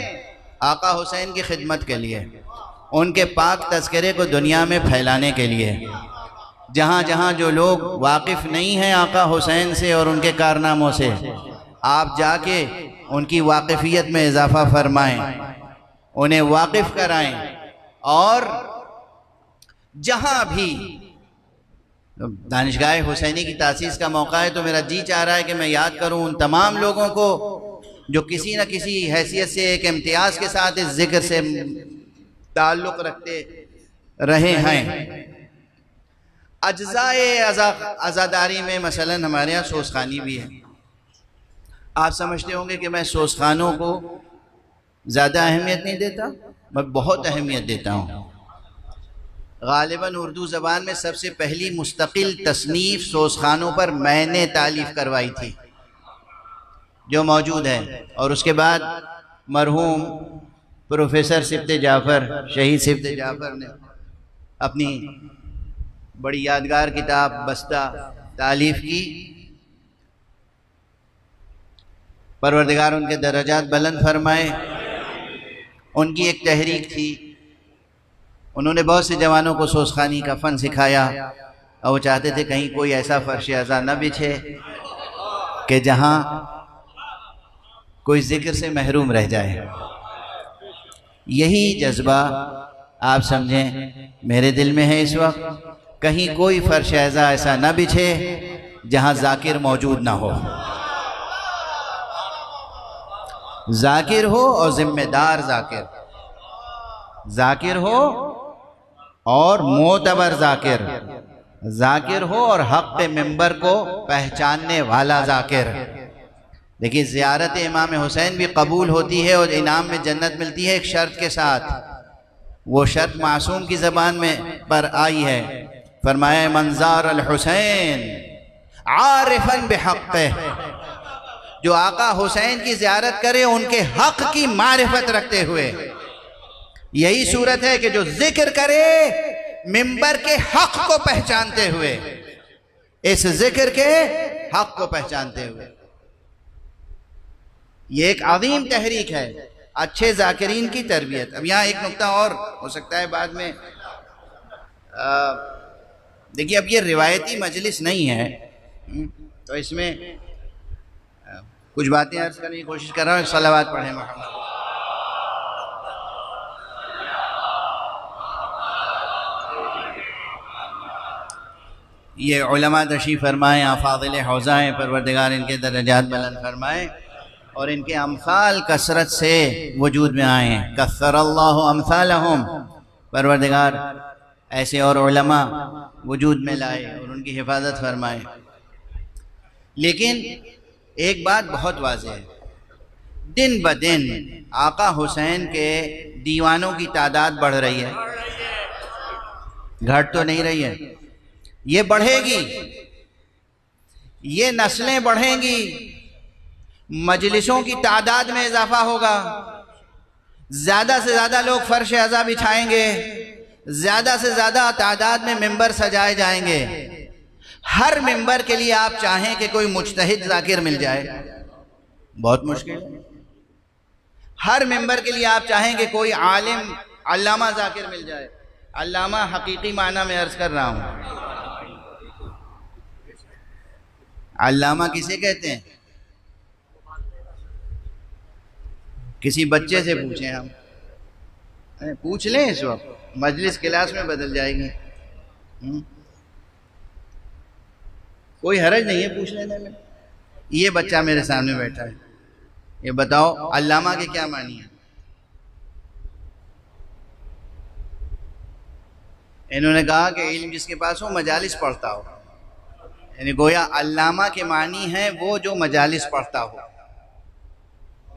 آقا حسین کی خدمت کے لیے، ان کے پاک تذکرے کو دنیا میں پھیلانے کے لیے۔ جہاں جہاں جو لوگ واقف نہیں ہیں آقا حسین سے اور ان کے کارناموں سے، آپ جا کے ان کی واقفیت میں اضافہ فرمائیں، انہیں واقف کرائیں، اور جہاں بھی دانشگاہ حسینی کی تاسیس کا موقع ہے تو میرا جی چاہ رہا ہے کہ میں یاد کروں ان تمام لوگوں کو جو کسی نہ کسی حیثیت سے، ایک امتیاز کے ساتھ اس ذکر سے تعلق رکھتے رہے ہیں۔ اجزائے عزاداری میں مثلا ہمارے یہاں سوزخانی بھی ہے۔ آپ سمجھتے ہوں گے کہ میں سوزخانوں کو زیادہ اہمیت نہیں دیتا، میں بہت اہمیت دیتا ہوں۔ غالباً اردو زبان میں سب سے پہلی مستقل تصنیف سوزخانوں پر میں نے تالیف کروائی تھی، جو موجود ہے، اور اس کے بعد مرحوم پروفیسر صفت جعفر، شہید صفت جعفر نے اپنی بڑی یادگار کتاب بستہ تالیف کی۔ پروردگار ان کے درجات بلند فرمائے۔ ان کی ایک تحریک تھی، انہوں نے بہت سے جوانوں کو سوزخانی کا فن سکھایا، اور وہ چاہتے تھے کہیں کوئی ایسا فرش ازا نہ بچھے کہ جہاں کوئی ذکر سے محروم رہ جائے۔ یہی جذبہ آپ سمجھیں میرے دل میں ہے اس وقت، کہیں کوئی فرش ازا ایسا نہ بچھے جہاں ذاکر موجود نہ ہو، ذاکر ہو اور ذمہ دار ذاکر، ذاکر ہو اور معتبر ذاکر، ذاکر ہو اور حق پہ ممبر کو پہچاننے والا ذاکر۔ دیکھیے زیارت امام حسین بھی قبول ہوتی ہے اور انعام میں جنت ملتی ہے ایک شرط کے ساتھ، وہ شرط معصوم کی زبان میں پر آئی ہے، فرمایا من زار الحسین عارفا بحقہ، جو آقا حسین کی زیارت کرے ان کے حق کی معرفت رکھتے ہوئے۔ یہی صورت ہے کہ جو ذکر کرے منبر کے حق کو پہچانتے ہوئے، اس ذکر کے حق کو پہچانتے ہوئے۔ یہ ایک عظیم تحریک ہے اچھے ذاکرین کی تربیت۔ اب یہاں ایک نقطہ اور ہو سکتا ہے بعد میں، دیکھیے اب یہ روایتی مجلس نہیں ہے تو اس میں کچھ باتیں عرض کرنے کی کوشش کر رہا ہوں۔ صلوات پڑھیں محمد۔ یہ علماء تشریف فرمائیں، افاضل حوزائیں، پروردگار ان کے درجات بلند فرمائیں، اور ان کے امثال کثرت سے وجود میں آئیں۔ کثر اللہ امثالہم، پروردگار ایسے اور علماء وجود میں لائے اور ان کی حفاظت فرمائے. لیکن ایک بات بہت واضح ہے، دن بدن آقا حسین کے دیوانوں کی تعداد بڑھ رہی ہے، گھٹ تو نہیں رہی ہے. یہ بڑھے گی، یہ نسلیں بڑھیں گی، مجلسوں کی تعداد میں اضافہ ہوگا، زیادہ سے زیادہ لوگ فرش عزا بچھائیں گے، زیادہ سے زیادہ تعداد میں ممبر سجائے جائیں گے. ہر ممبر کے لیے آپ چاہیں کہ کوئی مجتہد ذاکر مل جائے، بہت مشکل ہے. ہر ممبر کے لیے آپ چاہیں کہ کوئی عالم علامہ ذاکر مل جائے. علامہ حقیقی معنی میں عرض کر رہا ہوں. علامہ کسے کہتے ہیں؟ کسی بچے سے پوچھیں، ہم پوچھ لیں اس وقت، مجلس کلاس میں بدل جائے گی. کوئی حرج نہیں ہے پوچھ لینے میں. یہ بچہ میرے سامنے بیٹھا ہے، یہ بتاؤ علامہ کے کیا معنی ہے؟ انہوں نے کہا کہ علم جس کے پاس ہو مجالس پڑھتا ہو. یعنی گویا علامہ کے معنی ہے وہ جو مجالس پڑھتا ہو.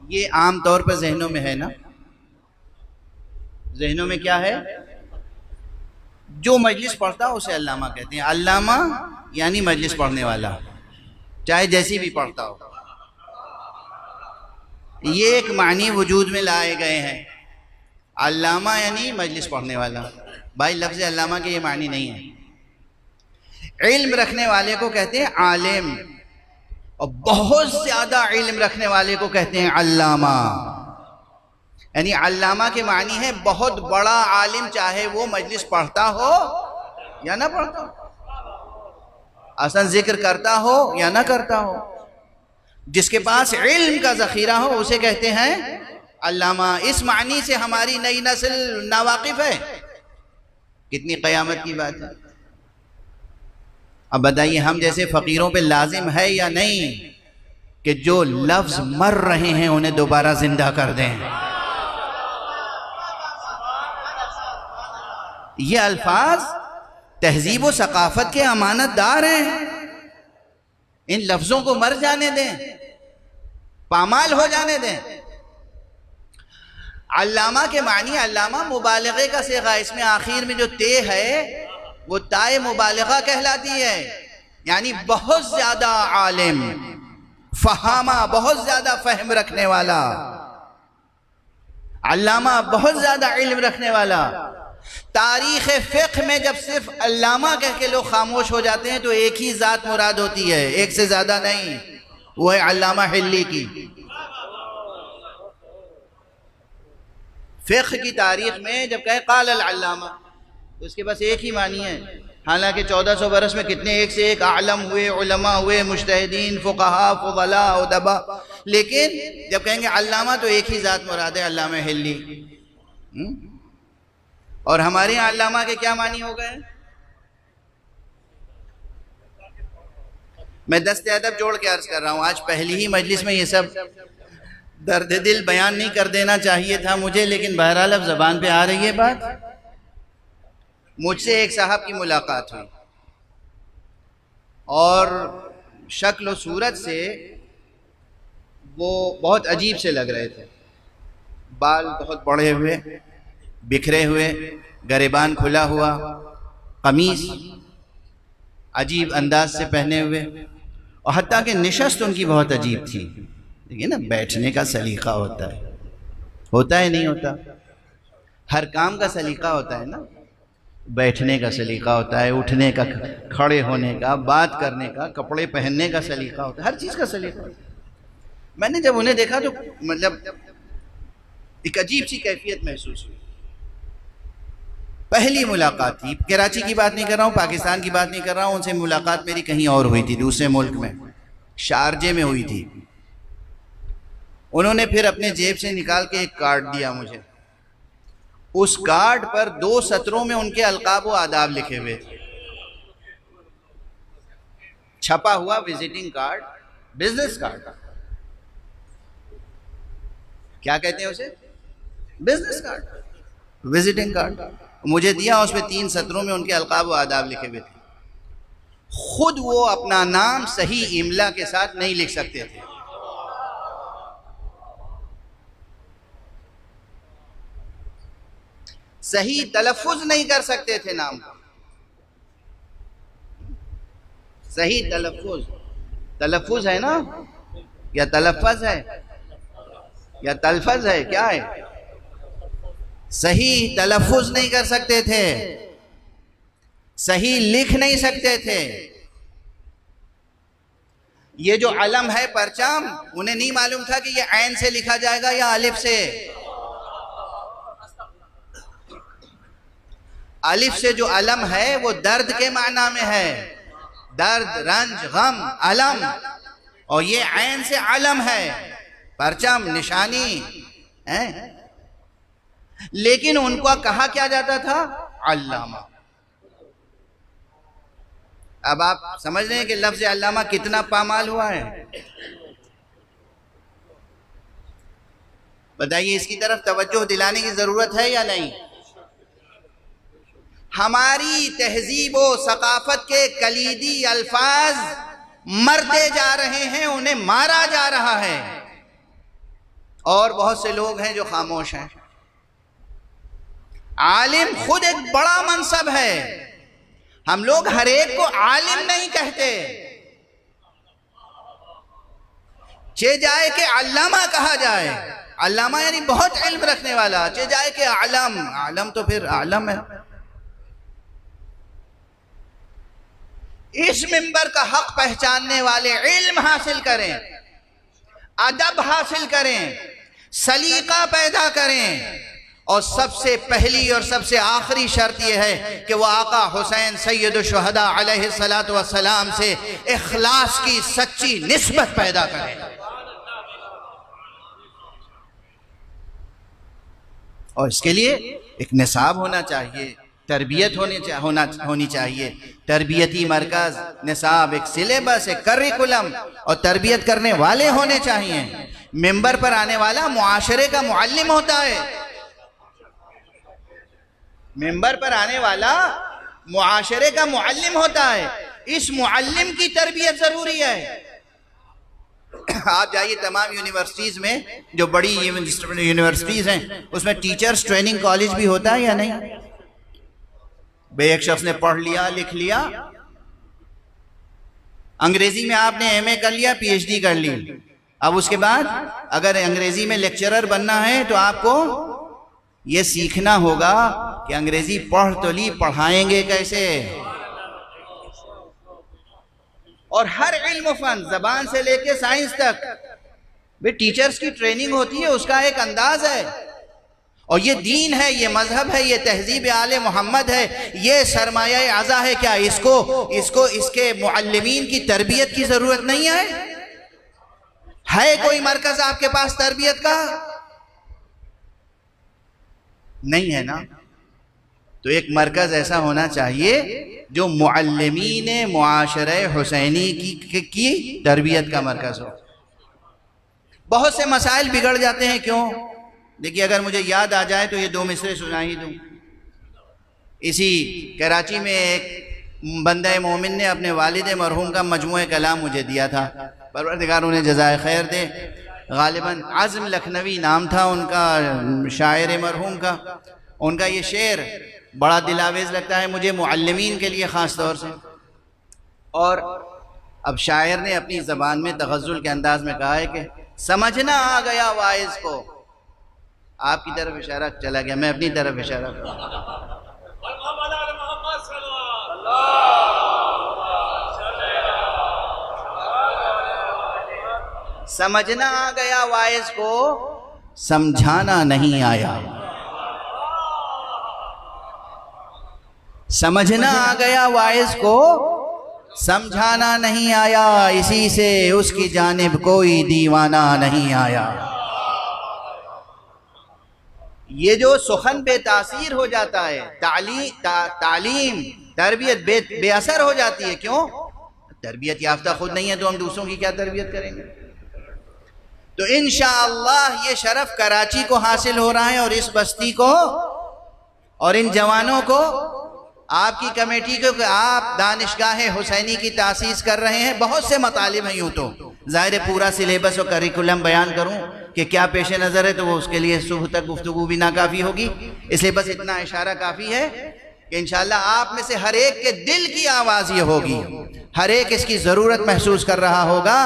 یہ عام طور پر ذہنوں میں ہے نا، ذہنوں میں کیا ہے؟ جو مجلس پڑھتا ہو اسے علامہ کہتے ہیں. علامہ یعنی مجلس پڑھنے والا، چاہے جیسی بھی پڑھتا ہو. یہ ایک معنی وجود میں لائے گئے ہیں، علامہ یعنی مجلس پڑھنے والا. بھائی لفظ علامہ کے یہ معنی نہیں ہے. علم رکھنے والے کو کہتے ہیں عالم، اور بہت زیادہ علم رکھنے والے کو کہتے ہیں علامہ. یعنی علامہ کے معنی ہے بہت بڑا عالم، چاہے وہ مجلس پڑھتا ہو یا نہ پڑھتا ہو، اصلا ذکر کرتا ہو یا نہ کرتا ہو، جس کے پاس علم کا ذخیرہ ہو اسے کہتے ہیں علامہ. اس معنی سے ہماری نئی نسل ناواقف ہے. کتنی قیامت کی بات ہے. اب بتائیے ہم جیسے فقیروں پہ لازم ہے یا نہیں کہ جو لفظ مر رہے ہیں انہیں دوبارہ زندہ کر دیں. یہ الفاظ تہذیب و ثقافت کے امانت دار ہیں. ان لفظوں کو مر جانے دیں، پامال ہو جانے دیں. علامہ کے معنی، علامہ مبالغے کا صیغہ، اس میں آخر میں جو تے ہے وہ تائے مبالغہ کہلاتی ہے. یعنی بہت زیادہ عالم، فہامہ، بہت زیادہ فہم رکھنے والا. علامہ بہت زیادہ علم رکھنے والا. تاریخ فقہ میں جب صرف علامہ کہہ کے لوگ خاموش ہو جاتے ہیں تو ایک ہی ذات مراد ہوتی ہے، ایک سے زیادہ نہیں. وہ ہے علامہ حلی کی. فقہ کی تاریخ میں جب کہے قال العلامہ تو اس کے بس ایک ہی معنی ہے. حالانکہ 1400 برس میں کتنے ایک سے ایک عالم ہوئے، علماء ہوئے، مجتہدین، فقہاء، فضلاء، ادباء، لیکن جب کہیں گے علامہ تو ایک ہی ذات مراد ہے، علامہ حلی. اور ہمارے یہاں علامہ کے کیا معنی ہو گئے؟ میں دست ادب جوڑ کے عرض کر رہا ہوں. آج پہلی ہی مجلس میں یہ سب درد دل بیان نہیں کر دینا چاہیے تھا مجھے، لیکن بہرحال اب زبان پہ آ رہی ہے بات. مجھ سے ایک صاحب کی ملاقات ہوئی اور شکل و صورت سے وہ بہت عجیب سے لگ رہے تھے. بال بہت بڑے ہوئے، بکھرے ہوئے، گریبان کھلا ہوا، قمیص عجیب انداز سے پہنے ہوئے، اور حتیٰ کہ نشست ان کی بہت عجیب تھی. دیکھیے نا، بیٹھنے کا سلیقہ ہوتا ہے نہیں ہوتا؟ ہر کام کا سلیقہ ہوتا ہے نا. بیٹھنے کا سلیقہ ہوتا ہے، اٹھنے کا، کھڑے ہونے کا، بات کرنے کا، کپڑے پہننے کا سلیقہ ہوتا ہے، ہر چیز کا سلیقہ ہوتا ہے. میں نے جب انہیں دیکھا تو مطلب ایک عجیب سی کیفیت محسوس ہوئی. پہلی ملاقات تھی، کراچی کی بات نہیں کر رہا ہوں، پاکستان کی بات نہیں کر رہا ہوں. ان سے ملاقات میری کہیں اور ہوئی تھی، دوسرے ملک میں، شارجے میں ہوئی تھی. انہوں نے پھر اپنے جیب سے نکال کے ایک کارڈ دیا مجھے. اس کارڈ پر 2 سطروں میں ان کے القاب و آداب لکھے ہوئے تھے، چھپا ہوا وزٹنگ کارڈ، بزنس کارڈ. کیا کہتے ہیں اسے؟ Business card, visiting card. مجھے دیا، اس پہ 3 سطروں میں ان کے القاب و آداب لکھے ہوئے تھے. خود وہ اپنا نام صحیح املا کے ساتھ نہیں لکھ سکتے تھے. صحیح تلفظ نہیں کر سکتے تھے نام کا. صحیح تلفظ ہے نا، یا تلفظ ہے یا تلفظ ہے، کیا ہے؟ صحیح تلفظ نہیں کر سکتے تھے، صحیح لکھ نہیں سکتے تھے. یہ جو علم ہے پرچم، انہیں نہیں معلوم تھا کہ یہ عین سے لکھا جائے گا یا الف سے. الف سے جو علم ہے وہ درد کے معنی میں ہے، درد، رنج، غم، علم. اور یہ عین سے علم ہے، پرچم، نشانی ہے. لیکن ان کو کہا کیا جاتا تھا؟ علامہ. اب آپ سمجھ رہے ہیں کہ لفظ علامہ کتنا پامال ہوا ہے. بتائیے اس کی طرف توجہ دلانے کی ضرورت ہے یا نہیں؟ ہماری تہذیب و ثقافت کے کلیدی الفاظ مرتے جا رہے ہیں، انہیں مارا جا رہا ہے، اور بہت سے لوگ ہیں جو خاموش ہیں. عالم خود ایک بڑا منصب ہے. ہم لوگ ہر ایک کو عالم نہیں کہتے، چہ جائے کہ علامہ کہا جائے. علامہ یعنی بہت علم رکھنے والا، چہ جائے کہ عالم تو پھر عالم ہے. اس منبر کا حق پہچاننے والے علم حاصل کریں، ادب حاصل کریں، سلیقہ پیدا کریں. اور سب سے پہلی اور سب سے آخری شرط یہ ہے کہ وہ آقا حسین سید الشہداء علیہ السلام سے اخلاص کی سچی نسبت پیدا کریں. اور اس کے لیے ایک نصاب ہونا چاہیے، تربیت ہونی چاہیے، تربیتی مرکز، نصاب، ایک سلیبس، ایک کریکولم، اور تربیت کرنے والے ہونے چاہیے. ممبر پر آنے والا معاشرے کا معلم ہوتا ہے. ممبر پر آنے والا معاشرے کا معلم ہوتا ہے. اس معلم کی تربیت ضروری ہے. آپ جائیے تمام یونیورسٹیز میں، جو بڑی یونیورسٹیز ہیں، اس میں ٹیچرز ٹریننگ کالج بھی ہوتا ہے یا نہیں؟ بے ایک شخص نے پڑھ لیا، لکھ لیا، انگریزی میں آپ نے ایم اے کر لیا، پی ایچ ڈی کر لی. اب اس کے بعد اگر انگریزی میں لیکچرر بننا ہے تو آپ کو یہ سیکھنا ہوگا کہ انگریزی پڑھ تو لی، پڑھائیں گے کیسے. اور ہر علم و فن، زبان سے لے کے سائنس تک، ٹیچرز کی ٹریننگ ہوتی ہے، اس کا ایک انداز ہے. اور یہ دین ہے، یہ مذہب ہے، یہ تہذیب آل محمد ہے، یہ سرمایہ اعزا ہے. کیا اس کے معلمین کی تربیت کی ضرورت نہیں ہے کوئی مرکز آپ کے پاس تربیت کا؟ نہیں ہے نا. تو ایک مرکز ایسا ہونا چاہیے جو معلمین معاشرہ حسینی کی تربیت کا مرکز ہو. بہت سے مسائل بگڑ جاتے ہیں. کیوں؟ دیکھیے، اگر مجھے یاد آ جائے تو یہ 2 مصرے سنا ہی دوں. اسی کراچی میں ایک بندہ مومن نے اپنے والد مرحوم کا مجموعہ کلام مجھے دیا تھا، پروردگار انہیں جزائے خیر دے. غالباً عزم لکھنوی نام تھا ان کا، شاعر مرحوم کا. ان کا یہ شعر بڑا دلاویز لگتا ہے مجھے، معلمین کے لیے خاص طور سے. اور اب شاعر نے اپنی زبان میں تغزل کے انداز میں کہا ہے کہ سمجھنا آ گیا واعظ کو. آپ کی طرف اشارہ چلا گیا، میں اپنی طرف اشارہ کروں. سمجھنا آ گیا واعظ کو، سمجھانا نہیں آیا. سمجھنا آ گیا واعظ کو، سمجھانا نہیں آیا. اسی سے اس کی جانب کوئی دیوانہ نہیں آیا. یہ جو سخن بے تاثیر ہو جاتا ہے، تعلیم، تربیت بے اثر ہو جاتی ہے. کیوں؟ تربیت یافتہ خود نہیں ہے تو ہم دوسروں کی کیا تربیت کریں گے؟ تو انشاءاللہ یہ شرف کراچی کو حاصل ہو رہا ہے اور اس بستی کو اور ان جوانوں کو آپ کی کمیٹی کو کہ آپ دانشگاہ حسینی کی تاسیس کر رہے ہیں، بہت سے مطالب ہیں، یوں تو ظاہر پورا سلیبس اور کریکولم بیان کروں کہ کیا پیش نظر ہے تو وہ اس کے لیے صبح تک گفتگو بھی ناکافی ہوگی، اس لیے بس اتنا اشارہ کافی ہے کہ انشاءاللہ آپ میں سے ہر ایک کے دل کی آواز یہ ہوگی، ہر ایک اس کی ضرورت محسوس کر رہا ہوگا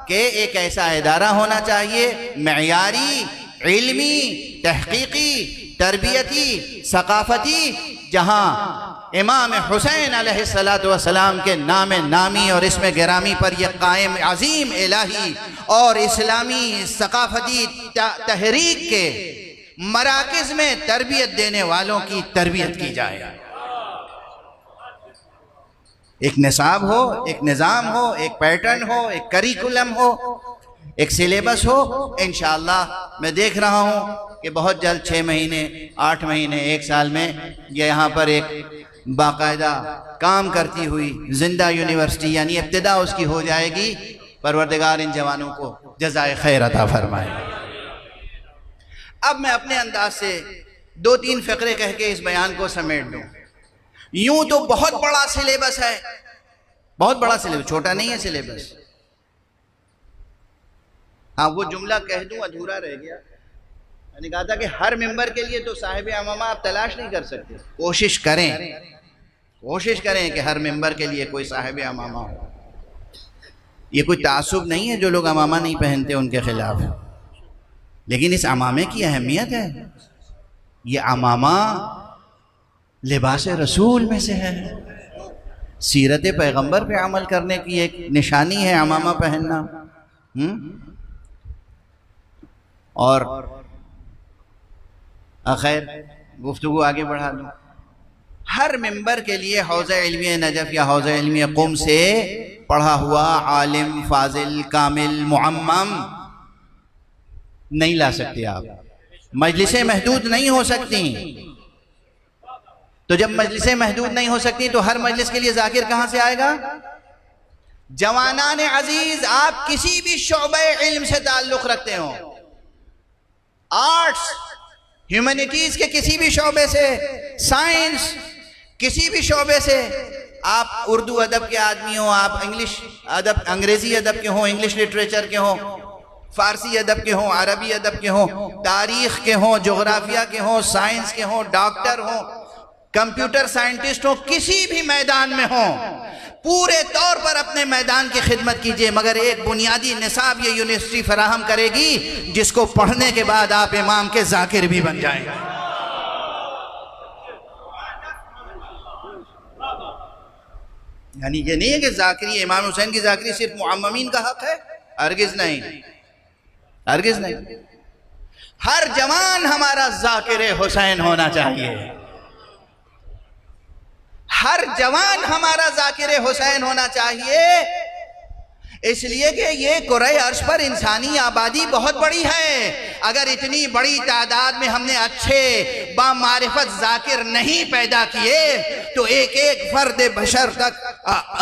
کہ ایک ایسا ادارہ ہونا چاہیے معیاری، علمی، تحقیقی، تربیتی، ثقافتی، جہاں امام حسین علیہ السلام کے نام نامی اور اسم گرامی پر یہ قائم عظیم الہی اور اسلامی ثقافتی تحریک کے مراکز میں تربیت دینے والوں کی تربیت کی جائے، ایک نصاب ہو، ایک نظام ہو، ایک پیٹرن ہو، ایک کریکولم ہو، ایک سلیبس ہو۔ انشاءاللہ میں دیکھ رہا ہوں کہ بہت جلد 6 مہینے، 8 مہینے، 1 سال میں یہ یہاں پر ایک باقاعدہ کام کرتی ہوئی زندہ یونیورسٹی یعنی ابتدا اس کی ہو جائے گی۔ پروردگار ان جوانوں کو جزائے خیر عطا فرمائے۔ اب میں اپنے انداز سے 2-3 فقرے کہہ کے اس بیان کو سمیٹ دوں۔ یوں تو بہت بڑا سلیبس ہے، بہت بڑا سلیبس، چھوٹا نہیں ہے سلیبس۔ ہاں وہ جملہ کہہ دوں ادھورا رہ گیا، میں نے کہا تھا کہ ہر ممبر کے لیے تو صاحب امامہ آپ تلاش نہیں کر سکتے، کوشش کریں کہ ہر ممبر کے لیے کوئی صاحب امامہ ہو۔ یہ کوئی تعصب نہیں ہے جو لوگ امامہ نہیں پہنتے ان کے خلاف، لیکن اس امامے کی اہمیت ہے۔ یہ امامہ لباس رسول میں سے ہے، سیرت پیغمبر پہ عمل کرنے کی ایک نشانی ہے امامہ پہننا۔ اور خیر گفتگو آگے بڑھا دوں، ہر ممبر کے لیے حوزہ علمیہ نجف یا حوزہ علمیہ قم سے پڑھا ہوا عالم، فاضل، کامل، معمم نہیں لا سکتے آپ، مجلسیں محدود نہیں ہو سکتی۔ تو جب مجلسیں محدود نہیں ہو سکتی تو ہر مجلس کے لیے ذاکر کہاں سے آئے گا؟ جوانان عزیز، آپ کسی بھی شعبہ علم سے تعلق رکھتے ہوں، آرٹس، ہیومینٹیز کے کسی بھی شعبے سے، سائنس کسی بھی شعبے سے، آپ اردو ادب کے آدمی ہوں، آپ انگلش ادب، انگریزی ادب کے ہوں، انگلش لٹریچر کے ہوں، فارسی ادب کے ہوں، عربی ادب کے ہوں، تاریخ کے ہوں، جغرافیہ کے ہوں، سائنس کے ہوں، ڈاکٹر ہوں، کمپیوٹر سائنٹسٹ ہوں، کسی بھی میدان میں ہوں، پورے طور پر اپنے میدان کی خدمت کیجئے، مگر ایک بنیادی نصاب یہ یونیورسٹی فراہم کرے گی جس کو پڑھنے کے بعد آپ امام کے ذاکر بھی بن جائیں گے۔ یعنی یہ نہیں ہے کہ ذاکری، امام حسین کی ذاکری صرف معممین کا حق ہے، ہرگز نہیں، ہرگز نہیں۔ ہر جوان ہمارا ذاکر حسین ہونا چاہیے، ہر جوان ہمارا ذاکر حسین ہونا چاہیے، اس لیے کہ یہ کرۂ عرش پر انسانی آبادی بہت بڑی ہے۔ اگر اتنی بڑی تعداد میں ہم نے اچھے بامعرفت ذاکر نہیں پیدا کیے تو ایک ایک فرد بشر تک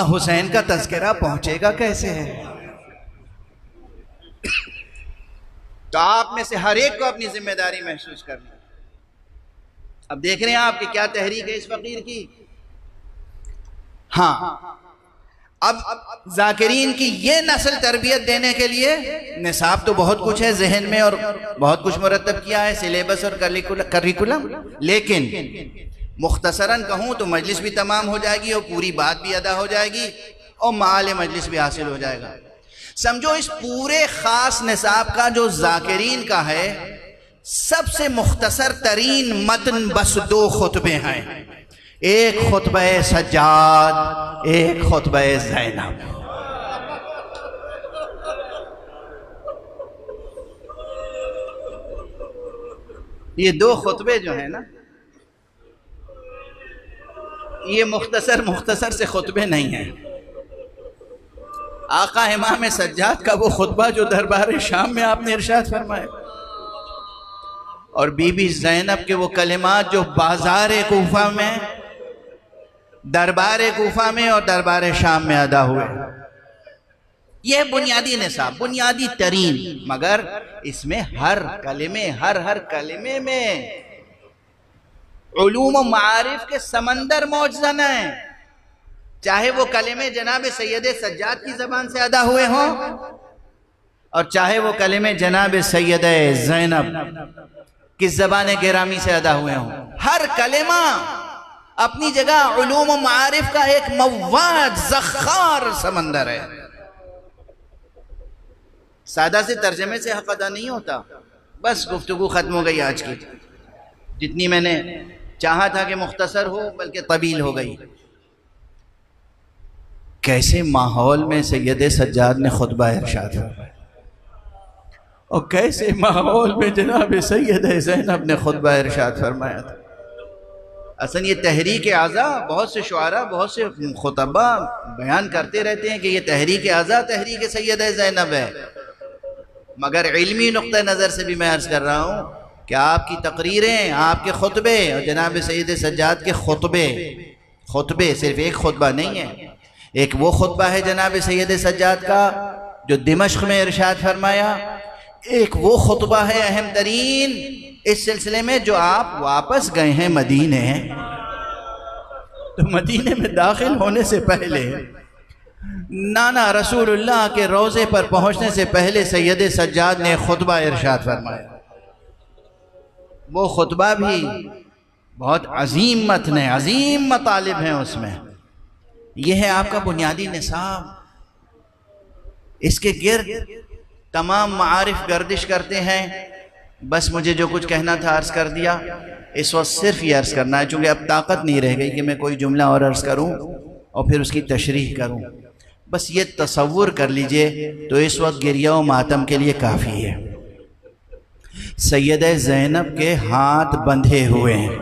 حسین کا تذکرہ پہنچے گا کیسے ہے؟ تو آپ میں سے ہر ایک کو اپنی ذمہ داری محسوس کرنا۔ اب دیکھ رہے ہیں آپ کہ کیا تحریک ہے اس فقیر کی۔ ہاں، اب ذاکرین کی یہ نسل تربیت دینے کے لیے نصاب تو بہت کچھ ہے ذہن میں اور بہت کچھ مرتب کیا ہے، سلیبس اور کریکولم، لیکن مختصراً کہوں تو مجلس بھی تمام ہو جائے گی اور پوری بات بھی ادا ہو جائے گی اور معال مجلس بھی حاصل ہو جائے گا۔ سمجھو اس پورے خاص نصاب کا جو ذاکرین کا ہے، سب سے مختصر ترین متن بس 2 خطبے ہیں، ایک خطبہ سجاد، ایک خطبہ زینب۔ یہ 2 خطبے جو ہیں نا، یہ مختصر سے خطبے نہیں ہیں۔ آقا امام سجاد کا وہ خطبہ جو دربار شام میں آپ نے ارشاد فرمایا، اور بی بی زینب کے وہ کلمات جو بازار کوفہ میں، دربار کوفہ میں اور دربار شام میں ادا ہوئے، یہ بنیادی نصاب، بنیادی ترین، مگر اس میں ہر کلمے میں علوم و معارف کے سمندر موجزن ہیں، چاہے وہ کلمے جناب سید سجاد کی زبان سے ادا ہوئے ہوں اور چاہے وہ کلمے جناب سید زینب کس زبان گرامی سے ادا ہوئے ہوں، ہر کلمہ اپنی جگہ علوم و معارف کا ایک مواج زخار سمندر ہے۔ سادہ سے ترجمے سے حق ادا نہیں ہوتا۔ بس گفتگو ختم ہو گئی آج کی، جتنی میں نے چاہا تھا کہ مختصر ہو بلکہ طویل ہو گئی۔ کیسے ماحول میں سید سجاد نے خطبہ ارشاد فرمایا اور کیسے ماحول میں جناب سید زینب نے خطبہ ارشاد فرمایا تھا۔ اصلا یہ تحریک اعضاء، بہت سے شعراء بہت سے خطبہ بیان کرتے رہتے ہیں کہ یہ تحریک اعضاء تحریک سید زینب ہے، مگر علمی نقطہ نظر سے بھی میں عرض کر رہا ہوں کہ آپ کی تقریریں، آپ کے خطبے اور جناب سید سجاد کے خطبے صرف ایک خطبہ نہیں ہے، ایک وہ خطبہ ہے جناب سید سجاد کا جو دمشق میں ارشاد فرمایا، ایک وہ خطبہ ہے اہم ترین اس سلسلے میں جو آپ واپس گئے ہیں مدینے، تو مدینے میں داخل ہونے سے پہلے نانا رسول اللہ کے روضے پر پہنچنے سے پہلے سید سجاد نے خطبہ ارشاد فرمایا۔ وہ خطبہ بھی بہت عظیم متن ہے، عظیم مطالب ہیں اس میں۔ یہ ہے آپ کا بنیادی نصاب، اس کے گرد تمام معارف گردش کرتے ہیں۔ بس مجھے جو کچھ کہنا تھا عرض کر دیا، اس وقت صرف یہ عرض کرنا ہے چونکہ اب طاقت نہیں رہ گئی کہ میں کوئی جملہ اور عرض کروں اور پھر اس کی تشریح کروں۔ بس یہ تصور کر لیجئے تو اس وقت گریہ و ماتم کے لیے کافی ہے۔ سید زینب کے ہاتھ بندھے ہوئے ہیں،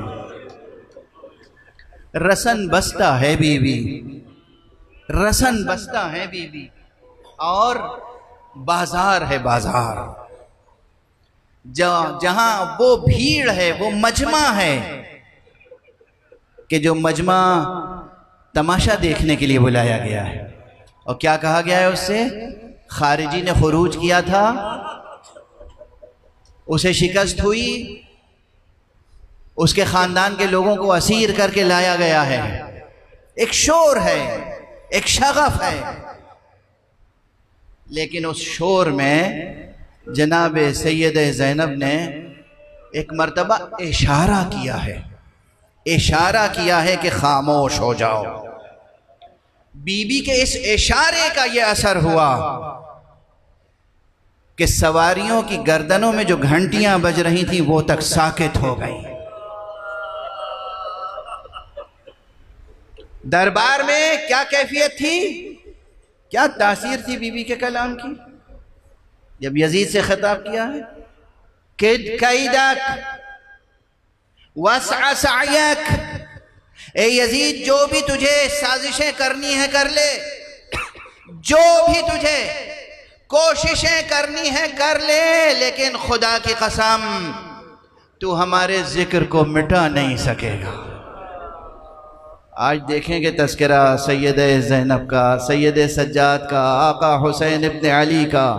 رسن بستہ ہے بی بی، رسن بستہ ہے بی بی، اور بازار ہے بازار، جہاں وہ بھیڑ ہے، وہ مجمع ہے کہ جو مجمع تماشا دیکھنے کے لیے بلایا گیا ہے۔ اور کیا کہا گیا ہے اس سے؟ خارجی نے خروج کیا تھا، اسے شکست ہوئی، اس کے خاندان کے لوگوں کو اسیر کر کے لایا گیا ہے، ایک شور ہے، ایک شغف ہے، لیکن اس شور میں جناب سید زینب نے ایک مرتبہ اشارہ کیا ہے، اشارہ کیا ہے کہ خاموش ہو جاؤ۔ بی بی کے اس اشارے کا یہ اثر ہوا کہ سواریوں کی گردنوں میں جو گھنٹیاں بج رہی تھیں وہ تک ساکت ہو گئیں۔ دربار میں کیا کیفیت تھی، کیا تاثیر تھی بی بی کے کلام کی؟ جب یزید سے خطاب کیا ہے، کد کیدک وسع سعیک، اے یزید جو بھی تجھے سازشیں کرنی ہے کر لے، جو بھی تجھے کوششیں کرنی ہے کر لے، لیکن خدا کی قسم تو ہمارے ذکر کو مٹا نہیں سکے گا۔ آج دیکھیں گے تذکرہ سید زینب کا، سید سجاد کا، آقا حسین ابن علی کا،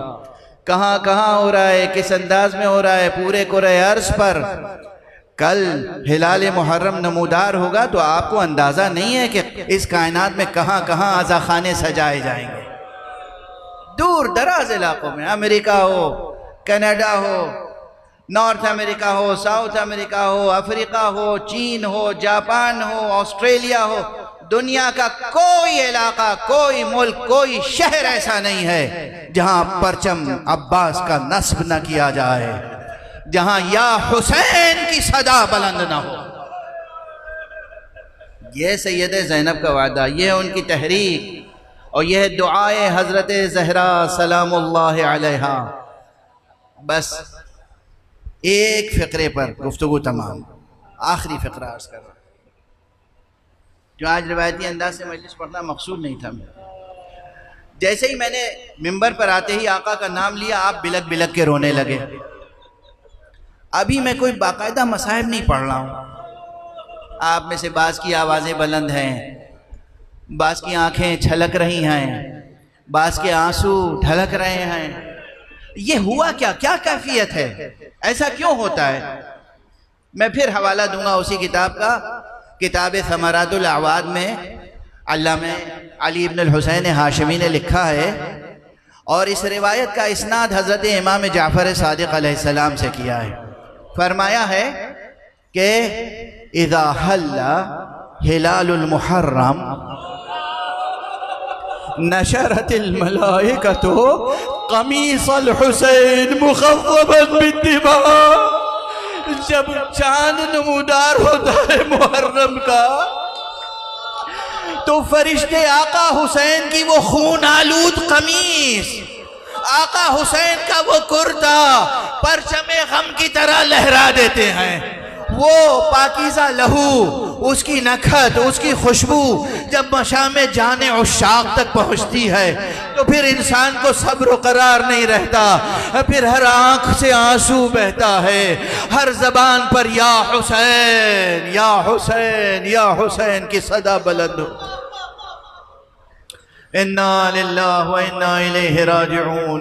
کہاں کہاں ہو رہا ہے، کس انداز میں ہو رہا ہے، پورے کرۂ ارض پر۔ کل ہلال محرم نمودار ہوگا تو آپ کو اندازہ نہیں ہے کہ اس کائنات میں کہاں کہاں عزاخانے سجائے جائیں گے، دور دراز علاقوں میں، امریکہ ہو، کینیڈا ہو، نارتھ امریکہ ہو، ساؤتھ امریکہ ہو، افریقہ ہو، چین ہو، جاپان ہو، آسٹریلیا ہو، دنیا کا کوئی علاقہ، کوئی ملک، کوئی شہر ایسا نہیں ہے جہاں پرچم عباس کا نصب نہ کیا جائے، جہاں یا حسین کی صدا بلند نہ ہو۔ یہ سید زینب کا وعدہ، یہ ہے ان کی تحریک، اور یہ ہے دعائے حضرت زہرا سلام اللہ علیہا۔ بس ایک فقرے پر گفتگو تمام، آخری فقرہ عرض کر رہا ہوں، جو آج روایتی انداز سے مجلس پڑھنا مقصود نہیں تھا۔ جیسے ہی میں نے منبر پر آتے ہی آقا کا نام لیا، آپ بلک بلک کے رونے لگے۔ ابھی میں کوئی باقاعدہ مصائب نہیں پڑھ رہا ہوں، آپ میں سے بعض کی آوازیں بلند ہیں، بعض کی آنکھیں چھلک رہی ہیں، بعض کے آنسو ڈھلک رہے ہیں۔ یہ ہوا کیا کیفیت ہے، ایسا کیوں ہوتا ہے؟ میں پھر حوالہ دوں گا اسی کتاب کا، کتاب ثمرات الاعواد میں علامہ علی ابن الحسین ہاشمی نے لکھا ہے، اور اس روایت کا اسناد حضرت امام جعفر صادق علیہ السلام سے کیا ہے۔ فرمایا ہے کہ اذا حل ہلال المحرم نشرت الملائکۃ قمیص الحسین مخضبا بالدماء۔ جب چاند نمودار ہوتا ہے محرم کا تو فرشتے آقا حسین کی وہ خون آلود قمیص، آقا حسین کا وہ کرتا پرچم غم کی طرح لہرا دیتے ہیں۔ وہ پاکیزہ لہو، اس کی نکھت، اس کی خوشبو جب مشام جان عشاق تک پہنچتی ہے تو پھر انسان کو صبر و قرار نہیں رہتا، پھر ہر آنکھ سے آنسو بہتا ہے، ہر زبان پر یا حسین یا حسین یا حسین کی صدا بلند ہو۔ انا للہ و انا الیہ راجعون،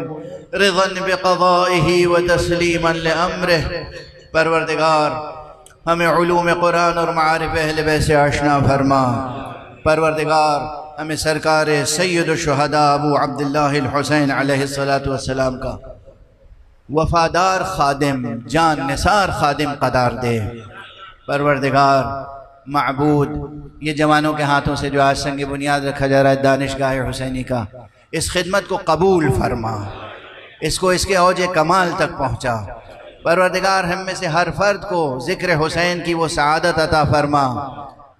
رضا بقضائہ و تسلیما لامرہ۔ پروردگار ہمیں علوم قرآن اور معارف اہل بیت سے آشنا فرما۔ پروردگار ہمیں سرکار سید الشہداء ابو عبداللہ الحسین علیہ السلام کا وفادار خادم، جان نثار خادم قرار دے۔ پروردگار معبود، یہ جوانوں کے ہاتھوں سے جو آج سنگ بنیاد رکھا جا رہا ہے دانشگاہ حسینی کا، اس خدمت کو قبول فرما، اس کو اس کے اوج کمال تک پہنچا۔ پروردگار ہم میں سے ہر فرد کو ذکر حسین کی وہ سعادت عطا فرما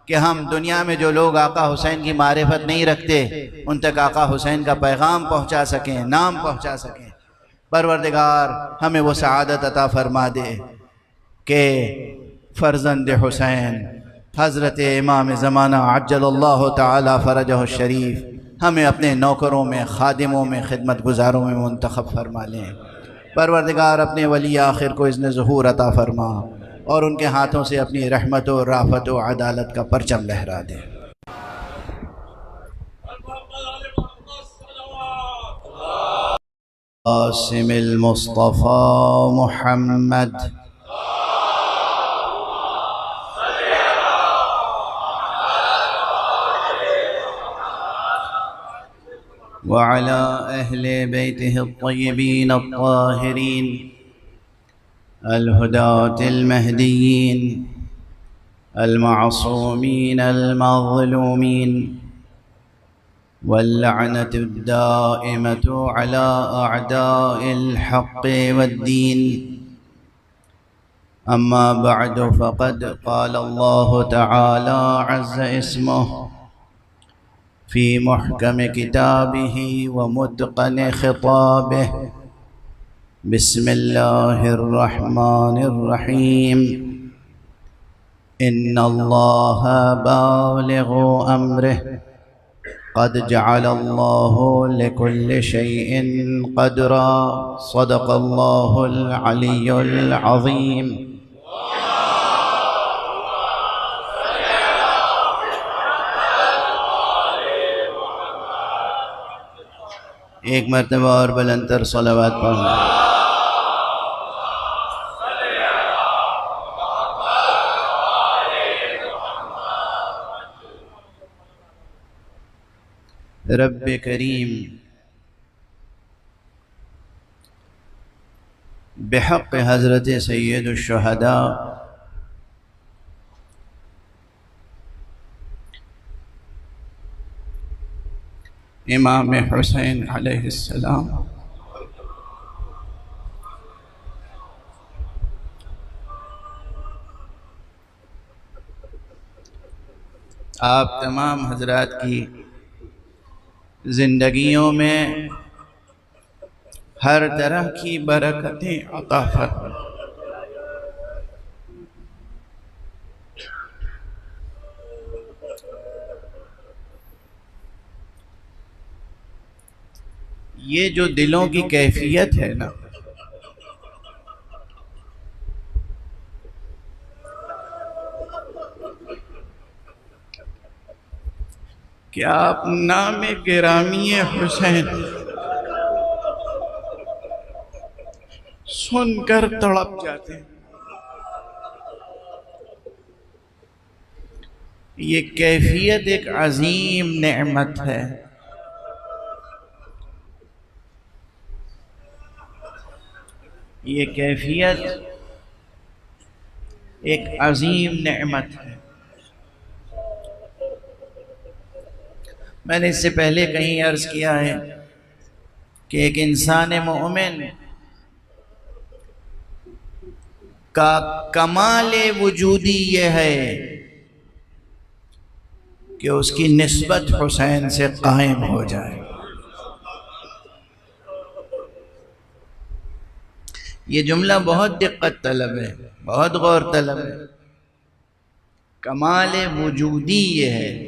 کہ ہم دنیا میں جو لوگ آقا حسین کی معرفت نہیں رکھتے ان تک آقا حسین کا پیغام پہنچا سکیں، نام پہنچا سکیں۔ پروردگار ہمیں وہ سعادت عطا فرما دے کہ فرزند حسین حضرت امام زمانہ عجل اللہ تعالی فرجہ الشریف ہمیں اپنے نوکروں میں، خادموں میں، خدمت گزاروں میں منتخب فرما لیں۔ پروردگار اپنے ولی آخر کو اذن ظہور عطا فرما اور ان کے ہاتھوں سے اپنی رحمت و رافت و عدالت کا پرچم لہرا دے۔ قاسم المصطفى محمد وعلى أهل بيته الطيبين الطاهرين الهداة المهديين المعصومين المظلومين واللعنة الدائمة على أعداء الحق والدين. أما بعد، فقد قال الله تعالى عز اسمه في محكم كتابه ومتقن خطابه: بسم الله الرحمن الرحيم. إن الله بالغ أمره قد جعل الله لكل شيء قدرا. صدق الله العلي العظيم. ایک مرتبہ اور بلندتر صلوات پڑھنا۔ رب کریم بحق حضرت سید الشہداء امام حسین علیہ السلام آپ تمام حضرات کی زندگیوں میں ہر طرح کی برکتیں عطا فرمائے۔ یہ جو دلوں کی کیفیت ہے نا، کہ آپ نام گرامی حسین سن کر تڑپ جاتے ہیں، یہ کیفیت ایک عظیم نعمت ہے. یہ کیفیت ایک عظیم نعمت ہے. میں نے اس سے پہلے کہیں عرض کیا ہے کہ ایک انسان مومن کا کمال وجودی یہ ہے کہ اس کی نسبت حسین سے قائم ہو جائے. یہ جملہ بہت دقت طلب ہے، بہت غور طلب ہے. کمال وجودی یہ ہے